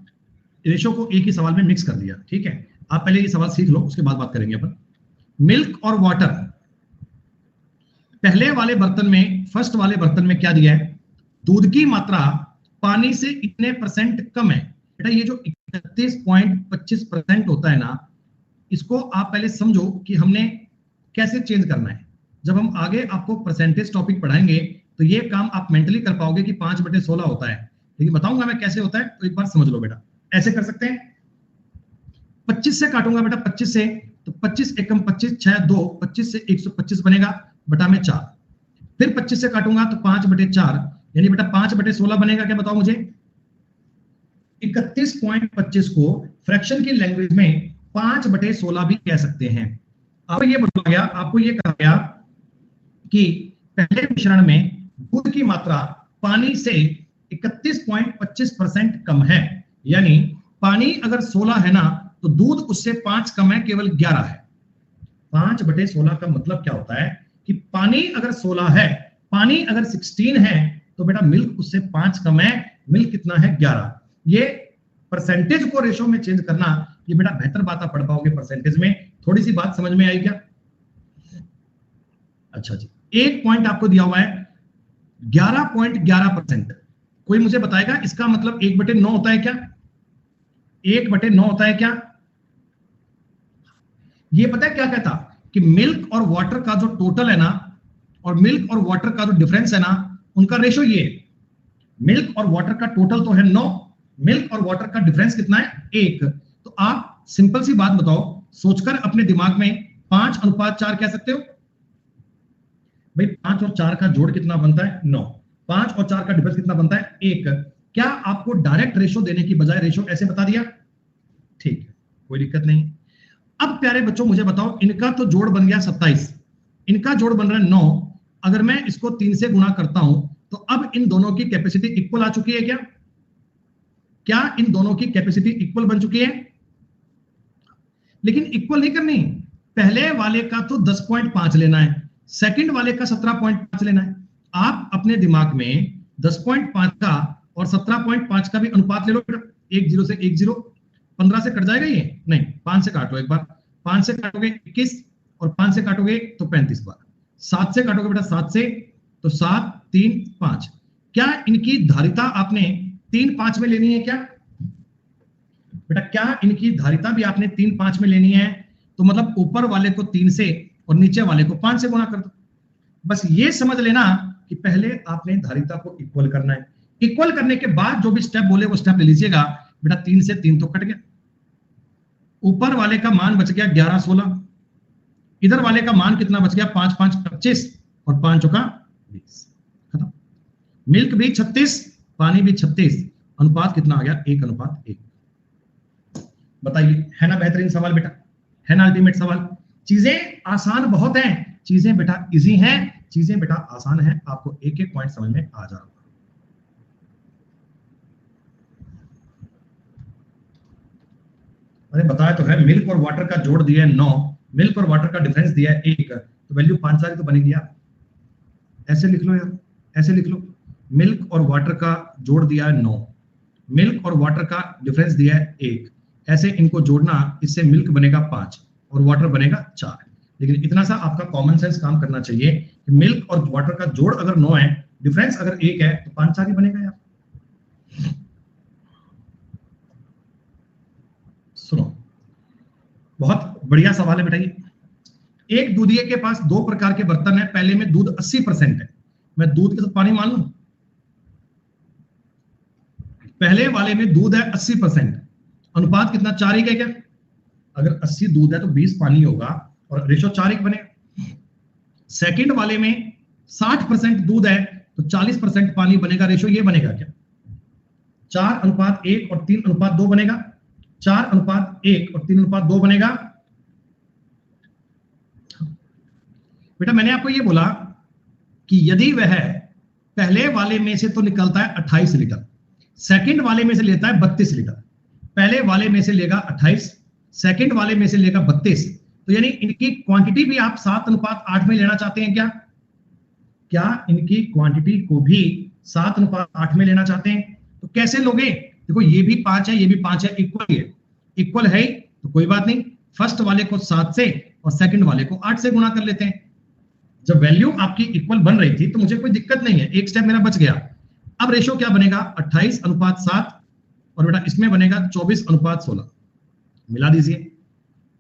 रेशो को एक ही सवाल में मिक्स कर दिया। ठीक है, आप पहले ये सवाल सीख लो, उसके बाद बात करेंगे अपन। मिल्क और वाटर, पहले वाले बर्तन में, फर्स्ट वाले बर्तन में क्या दिया है? दूध की मात्रा पानी से इतने परसेंट कम है। बेटा ये जो 31.25% होता है ना, इसको आप पहले समझो कि हमने कैसे चेंज करना है। जब हम आगे आपको परसेंटेज टॉपिक पढ़ाएंगे तो ये काम आप मेंटली कर पाओगे कि 5/16 होता है, लेकिन बताऊंगा मैं कैसे होता है, तो एक बार समझ लो बेटा। ऐसे कर सकते हैं, 25 से काटूंगा बेटा, 25 से, तो 25 एकम 25, 6, 2, 25 से 125 बनेगा, बटा में 4। फिर 25 से काटूंगा तो 5/4, यानी बेटा 5/16 बनेगा। क्या बताओ मुझे? 31.25 को फ्रैक्शन की लैंग्वेज में 5/16 भी कह सकते हैं। आपको ये बताया गया, आपको ये कहा गया कि पहले मिश्रण में दूध की मात्रा पानी से 31.25% कम है, यानी पानी अगर 16 है ना तो दूध उससे 5 कम है, केवल 11 है। 5/16 का मतलब क्या होता है कि पानी अगर 16 है, पानी अगर 16 है तो बेटा मिल्क उससे 5 कम है, मिल्क कितना है 11। ये परसेंटेज को रेशो में चेंज करना, ये बेटा बेहतर बात आप पढ़ पाओगे परसेंटेज में। थोड़ी सी बात समझ में आई क्या? अच्छा जी, एक पॉइंट आपको दिया हुआ है 11.11%। कोई मुझे बताएगा इसका मतलब 1/9 होता है क्या? 1/9 होता है क्या? ये पता है क्या कहता कि मिल्क और वाटर का जो टोटल है ना, और मिल्क और वाटर का जो डिफरेंस है ना, उनका रेशो ये, मिल्क और वाटर का टोटल तो है 9, मिल्क और वाटर का डिफरेंस कितना है 1। तो आप सिंपल सी बात बताओ, सोचकर अपने दिमाग में 5:4 कह सकते हो भाई? 5 और 4 का जोड़ कितना बनता है 9, 5 और 4 का डिफरेंस कितना बनता है 1। क्या आपको डायरेक्ट रेशो देने की बजाय रेशो ऐसे बता दिया? ठीक है, कोई दिक्कत नहीं। अब प्यारे बच्चों मुझे बताओ, इनका तो जोड़ बन गया 27, इनका जोड़ बन रहा है 9। अगर मैं इसको 3 से गुणा करता हूं तो अब इन दोनों की कैपेसिटी इक्वल आ चुकी है क्या? क्या इन दोनों की कैपेसिटी इक्वल बन चुकी है? लेकिन इक्वल नहीं करनी, पहले वाले का तो 10.5 लेना है, सेकंड वाले का 17.5 लेना है। आप अपने दिमाग में 10.5 का और 17.5 का भी अनुपात ले लो बेटा, 10 से 10, 15 से कट जाएगा ये? नहीं, 5 से काटो एक बार, 5 से काटोगे 21 और 5 से काटोगे तो 35 बार, 7 से काटोगे बेटा 7 से तो 7 3 5। क्या इनकी धारिता आपने 3 5 में लेनी है क्या बेटा? क्या इनकी धारिता भी आपने 3 5 में लेनी है? तो मतलब ऊपर वाले को 3 से और नीचे वाले को 5 से गुणा कर दो। बस ये समझ लेना कि पहले आपने धारिता को इक्वल करना है, इक्वल करने के बाद जो भी स्टेप बोले वो स्टेप ले लीजिएगा बेटा। 3 से 3 तो कट गया, ऊपर वाले का मान बच गया 11 16, इधर वाले का मान कितना बच गया 5 5 25 और 5 का 20, खत्म। मिल्क भी 36, पानी भी 36, अनुपात कितना आ गया 1:1। बताइए, है ना बेहतरीन सवाल बेटा? है ना अल्टीमेट सवाल? चीजें आसान बहुत हैं, चीजें बेटा इजी हैं, चीजें बेटा आसान हैं, आपको एक एक पॉइंट समझ में आ जा रहा होगा। अरे बताया तो है, मिल्क और वाटर का जोड़ दिया है 9, मिल्क और वाटर का डिफरेंस दिया है 1, तो वैल्यू 5 सारी तो बनेगी यार। ऐसे लिख लो यार, ऐसे लिख लो, मिल्क और वाटर का जोड़ दिया है 9, मिल्क और वाटर का डिफरेंस दिया है 1, ऐसे इनको जोड़ना, इससे मिल्क बनेगा 5 और वाटर बनेगा 4। लेकिन इतना सा आपका कॉमन सेंस काम करना चाहिए कि मिल्क और वाटर का जोड़ अगर 9 है, डिफरेंस अगर 1 है, तो 5 4 ही बनेगा यार। सुनो, बहुत बढ़िया सवाल है बेटा ये। एक दूधिये के पास 2 प्रकार के बर्तन है, पहले में दूध 80% है, मैं दूध के साथ पानी मान लूं? पहले वाले में दूध है 80%, अनुपात कितना 4 ही क्या? अगर 80 दूध है तो 20 पानी होगा और रेशो 4 1 बनेगा। सेकंड वाले में 60% दूध है तो 40% पानी बनेगा, रेशो ये बनेगा क्या? 4:1 और 3:2 बनेगा, 4:1 और 3:2 बनेगा। बेटा मैंने आपको ये बोला कि यदि वह पहले वाले में से तो निकलता है 28 लीटर, सेकंड वाले में से लेता है 32 लीटर, पहले वाले में से लेगा 28, सेकंड वाले में से लेगा 32, तो यानी इनकी क्वांटिटी भी आप 7:8 में लेना चाहते हैं क्या? क्या इनकी क्वांटिटी को भी 7:8 में लेना चाहते हैं? तो कैसे लोगे? देखो ये भी 5 है, ये भी 5 है, इक्वल है, इक्वल है तो कोई बात नहीं, फर्स्ट वाले को 7 से और सेकंड वाले को 8 से गुणा कर लेते हैं। जब वैल्यू आपकी इक्वल बन रही थी तो मुझे कोई दिक्कत नहीं है, एक स्टेप मेरा बच गया। अब रेशो क्या बनेगा? 28:7 और बेटा इसमें बनेगा 24:16, मिला दीजिए,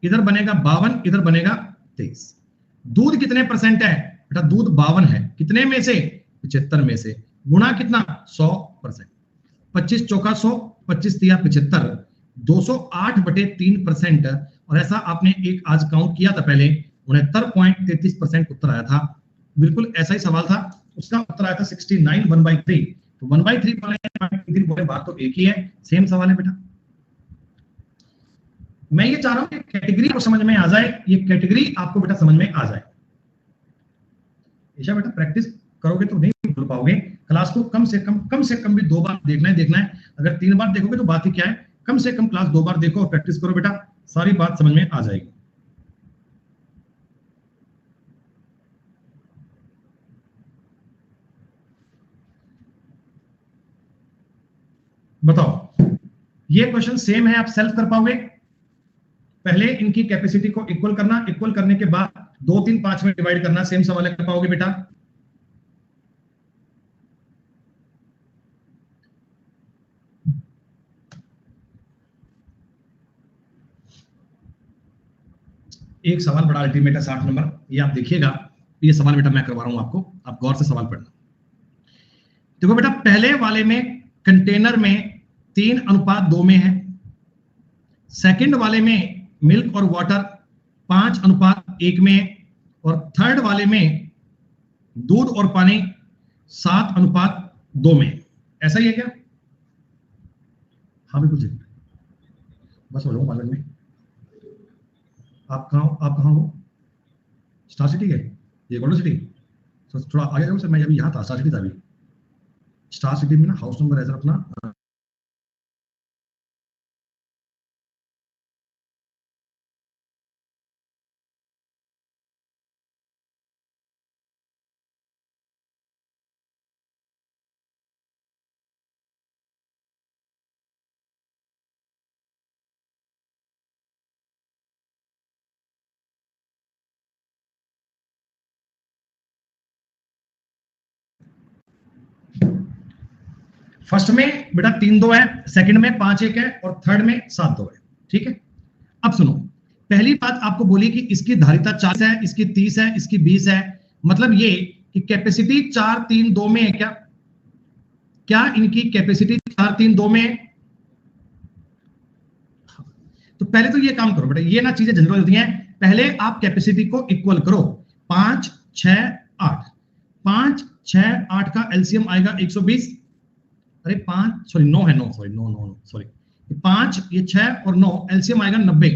इधर बनेगा 52, इधर बनेगा 23। दूध कितने परसेंट है बेटा? दूध 52 है, कितने में से? 75 में से, गुणा कितना? 100%, 25 चौका 100, 25 तिया 75, 208/3%। और ऐसा आपने एक आज काउंट किया था पहले, 69.33% उत्तर आया था, बिल्कुल ऐसा ही सवाल था, उसका उत्तर आया था 69 1/3। तो 1/3 बोले, बोले, बात तो एक ही है, सेम सवाल है बेटा। मैं ये चाह रहा हूं कि कैटेगरी को समझ में आ जाए, ये कैटेगरी आपको बेटा समझ में आ जाए। ऐसा बेटा प्रैक्टिस करोगे तो नहीं भूल पाओगे, क्लास को कम से कम भी 2 बार देखना है। अगर 3 बार देखोगे तो बात ही क्या है, कम से कम क्लास 2 बार देखो और प्रैक्टिस करो बेटा, सारी बात समझ में आ जाएगी। बताओ, ये क्वेश्चन सेम है, आप सेल्फ कर पाओगे? पहले इनकी कैपेसिटी को इक्वल करना, इक्वल करने के बाद 2 3 5 में डिवाइड करना, सेम सवाल कर पाओगे बेटा? एक सवाल बड़ा अल्टीमेट है, 60 नंबर, ये आप देखिएगा। ये सवाल बेटा मैं करवा रहा हूं आपको, आप गौर से सवाल पढ़ना। देखो बेटा, पहले वाले में कंटेनर में 3:2 में है, सेकंड वाले में मिल्क और वाटर 5:1 में है, और थर्ड वाले में दूध और पानी 7:2 में। ऐसा ही है क्या? हाँ बिल्कुल जी, बस बोलो पालन में। आप कहाँ हो? स्टार सिटी है ये, गोल्डन सिटी? तो थोड़ा आगे जाओ सर, मैं अभी यहाँ था, स्टार सिटी था अभी। स्टार सिटी में ना हाउस नंबर है सर अपना, फर्स्ट में बेटा 3:2 है, सेकंड में 5:1 है, और थर्ड में 7:2 है। ठीक है, अब सुनो, पहली बात आपको बोली कि इसकी धारिता 40 है, इसकी 30 है, इसकी 20 है, मतलब ये कि कैपेसिटी 4-3-2 में है। क्या क्या इनकी कैपेसिटी 4-3-2 में है? तो पहले तो ये काम करो बेटा, ये ना चीजें जनरल होती हैं, पहले आप कैपेसिटी को इक्वल करो। 5 6 8, 5 6 8 का एलसीएम आएगा 120। अरे 5 सॉरी 9 है, 9 सॉरी 9 9 सॉरी 5, ये 6 और 9, एलसीएम आएगा 90।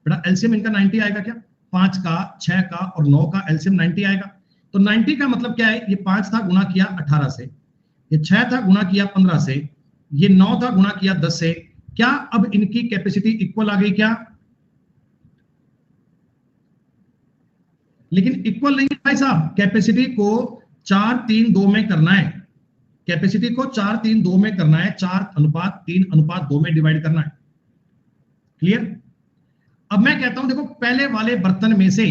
बेटा एलसीएम इनका 90 आएगा क्या? 5 का 6 का और 9 का एलसीएम 90 आएगा। तो 90 का मतलब क्या है? ये 5 था गुणा किया 18 से, ये 6 था गुणा किया 15 से, ये 9 था गुणा किया 10 से। क्या अब इनकी कैपेसिटी इक्वल आ गई क्या? लेकिन इक्वल नहीं है भाई साहब, कैपेसिटी को 4-3-2 में करना है, कैपेसिटी को 4-3-2 में करना है, 4:3:2 में डिवाइड करना है। क्लियर? अब मैं कहता हूं देखो, पहले वाले बर्तन में से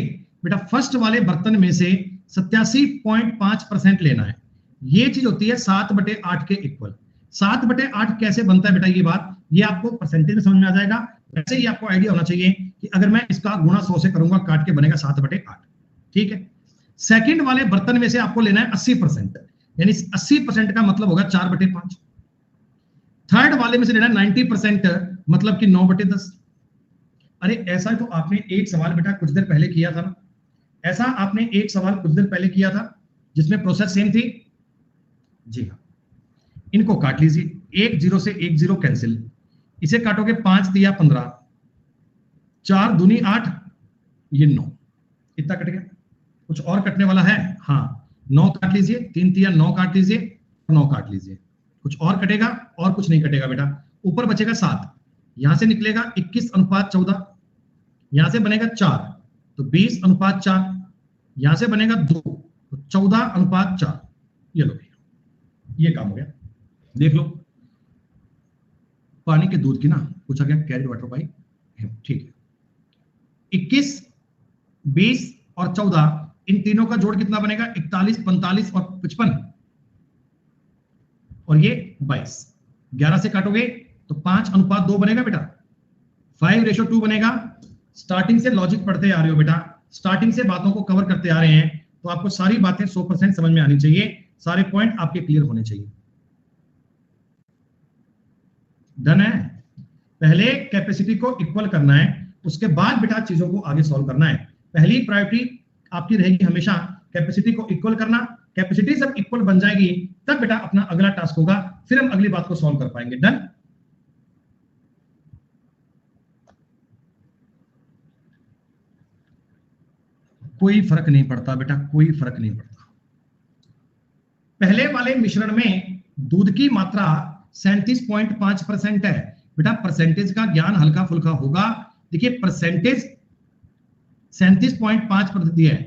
बेटा, फर्स्ट वाले बर्तन में से 87.5% लेना है। ये चीज होती है 7/8 के इक्वल। 7/8 कैसे बनता है बेटा? ये बात ये आपको परसेंटेज में समझ में आ जाएगा। वैसे ही आपको आइडिया होना चाहिए कि अगर मैं इसका गुणा 100 से करूंगा, काट के बनेगा 7/8। ठीक है, सेकंड वाले बर्तन में से आपको लेना है 80%, यानी 80% का मतलब होगा 4/5। थर्ड वाले में से लेना है 90%, मतलब कि 9/10। अरे ऐसा तो आपने एक सवाल बेटा कुछ देर पहले किया था ना, ऐसा आपने एक सवाल कुछ देर पहले किया था जिसमें प्रोसेस सेम थी। जी हाँ, इनको काट लीजिए, 1 0 से 1 0 कैंसिल, इसे काटोगे 5 दिया 15, 4 दूनी 8, ये 9, इतना कट गया। कुछ और कटने वाला है? हाँ, 9 काट लीजिए, 3 तिया 9 काट लीजिए, 9 काट लीजिए। कुछ और कटेगा? और कुछ नहीं कटेगा बेटा, ऊपर बचेगा 7, यहां से निकलेगा 21:14, यहां से बनेगा 4, तो 20:4, यहां से बनेगा 2, तो 14:4। ये लो, ये काम हो गया। देख लो, पानी के दूध की ना पूछा गया, कैरिड वाटर बाई, ठीक है। 21, 20 और 14, इन तीनों का जोड़ कितना बनेगा? 41, 45 और 55, और ये 22। 11 से काटोगे तो 5:2 बनेगा बेटा, 5:2 बनेगा। स्टार्टिंग से लॉजिक पढ़ते आ रहे हो बेटा, स्टार्टिंग से बातों को कवर करते आ रहे हैं, तो आपको सारी बातें 100% समझ में आनी चाहिए, सारे पॉइंट आपके क्लियर होने चाहिए। डन है? पहले कैपेसिटी को इक्वल करना है, उसके बाद बेटा चीजों को आगे सॉल्व करना है। पहली प्रायोरिटी आपकी रहेगी हमेशा कैपेसिटी को इक्वल करना। कैपेसिटी जब इक्वल बन जाएगी तब बेटा अपना अगला टास्क होगा, फिर हम अगली बात को सॉल्व कर पाएंगे। डन? कोई फर्क नहीं पड़ता बेटा, कोई फर्क नहीं पड़ता। पहले वाले मिश्रण में दूध की मात्रा 37.5% है। बेटा परसेंटेज का ज्ञान हल्का फुल्का होगा। देखिए परसेंटेज 37.5% है,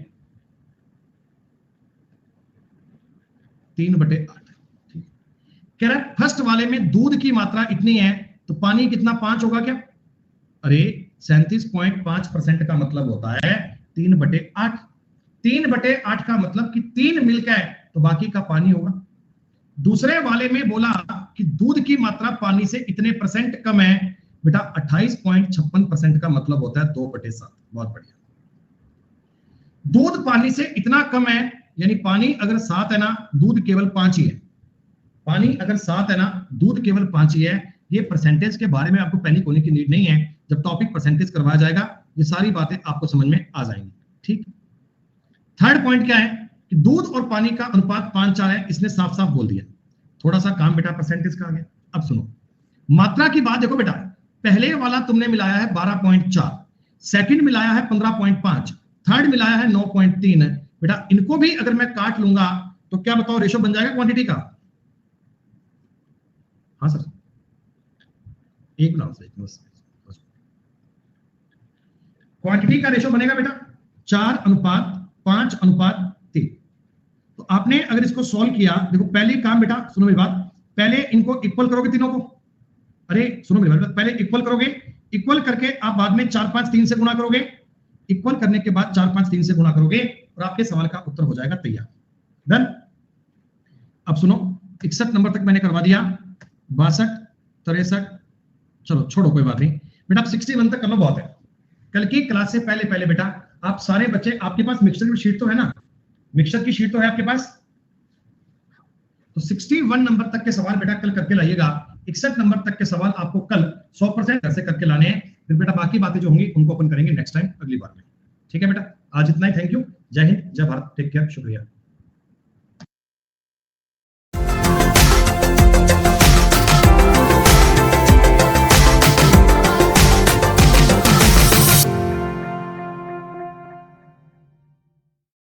3/8। कह रहा है फर्स्ट वाले में दूध की मात्रा इतनी है तो पानी कितना 5 होगा क्या? अरे 37.5% का मतलब होता है 3/8। 3/8 का मतलब कि 3 मिल्क है तो बाकी का पानी होगा। दूसरे वाले में बोला कि दूध की मात्रा पानी से इतने % कम है, बेटा 28.56% का मतलब होता है 2/7। बहुत बढ़िया। दूध पानी से इतना कम है, यानी पानी अगर 7 है ना, दूध केवल 5 ही है। पानी अगर 7 है ना, दूध केवल 5 ही है। ये परसेंटेज के बारे में आपको पैनिक होने की नीड नहीं है। जब टॉपिक परसेंटेज करवाया जाएगा ये सारी बातें आपको समझ में आ जाएंगी। ठीक। थर्ड पॉइंट क्या है कि दूध और पानी का अनुपात 5:4 है। इसने साफ साफ बोल दिया। थोड़ा सा काम बेटा परसेंटेज का आ गया। अब सुनो मात्रा की बात। देखो बेटा पहले वाला तुमने मिलाया है 12.4, सेकंड मिलाया है 15.5, थर्ड मिलाया है 9.3 है। बेटा इनको भी अगर मैं काट लूंगा तो क्या बताओ रेशो बन जाएगा क्वांटिटी का? हाँ सर, एक नाम से क्वांटिटी का रेशो बनेगा बेटा 4:5:3। तो आपने अगर इसको सॉल्व किया, देखो पहले काम बेटा सुनो मेरी बात, पहले इनको इक्वल करोगे तीनों को। अरे सुनो मेरी बात, पहले इक्वल करोगे, इक्वल करके आप बाद में 4, 5, 3 से गुणा करोगे। इक्वल करने के बाद 4, 5, 3 से गुणा करोगे और आपके सवाल का उत्तर हो जाएगा तैयार। डन। अब सुनो 61 नंबर तक मैंने करवा दिया, 62, 63, चलो छोड़ो कोई बात नहीं बेटा। 61 तक कर लो, बहुत है। कल की क्लास से पहले पहले बेटा आप सारे बच्चे, आपके पास मिक्सचर की शीट तो है ना? मिक्सचर की शीट तो है आपके पास? तो 61 नंबर तक के सवाल बेटा कल करके लाइएगा। 61 नंबर तक के सवाल आपको कल 100% ऐसे करके लाने हैं। फिर बेटा बाकी बातें जो होंगी उनको अपन करेंगे नेक्स्ट टाइम, अगली बार में। ठीक है बेटा, आज इतना ही। Thank you. जय हिंद, जय भारत, टेक केयर, शुक्रिया।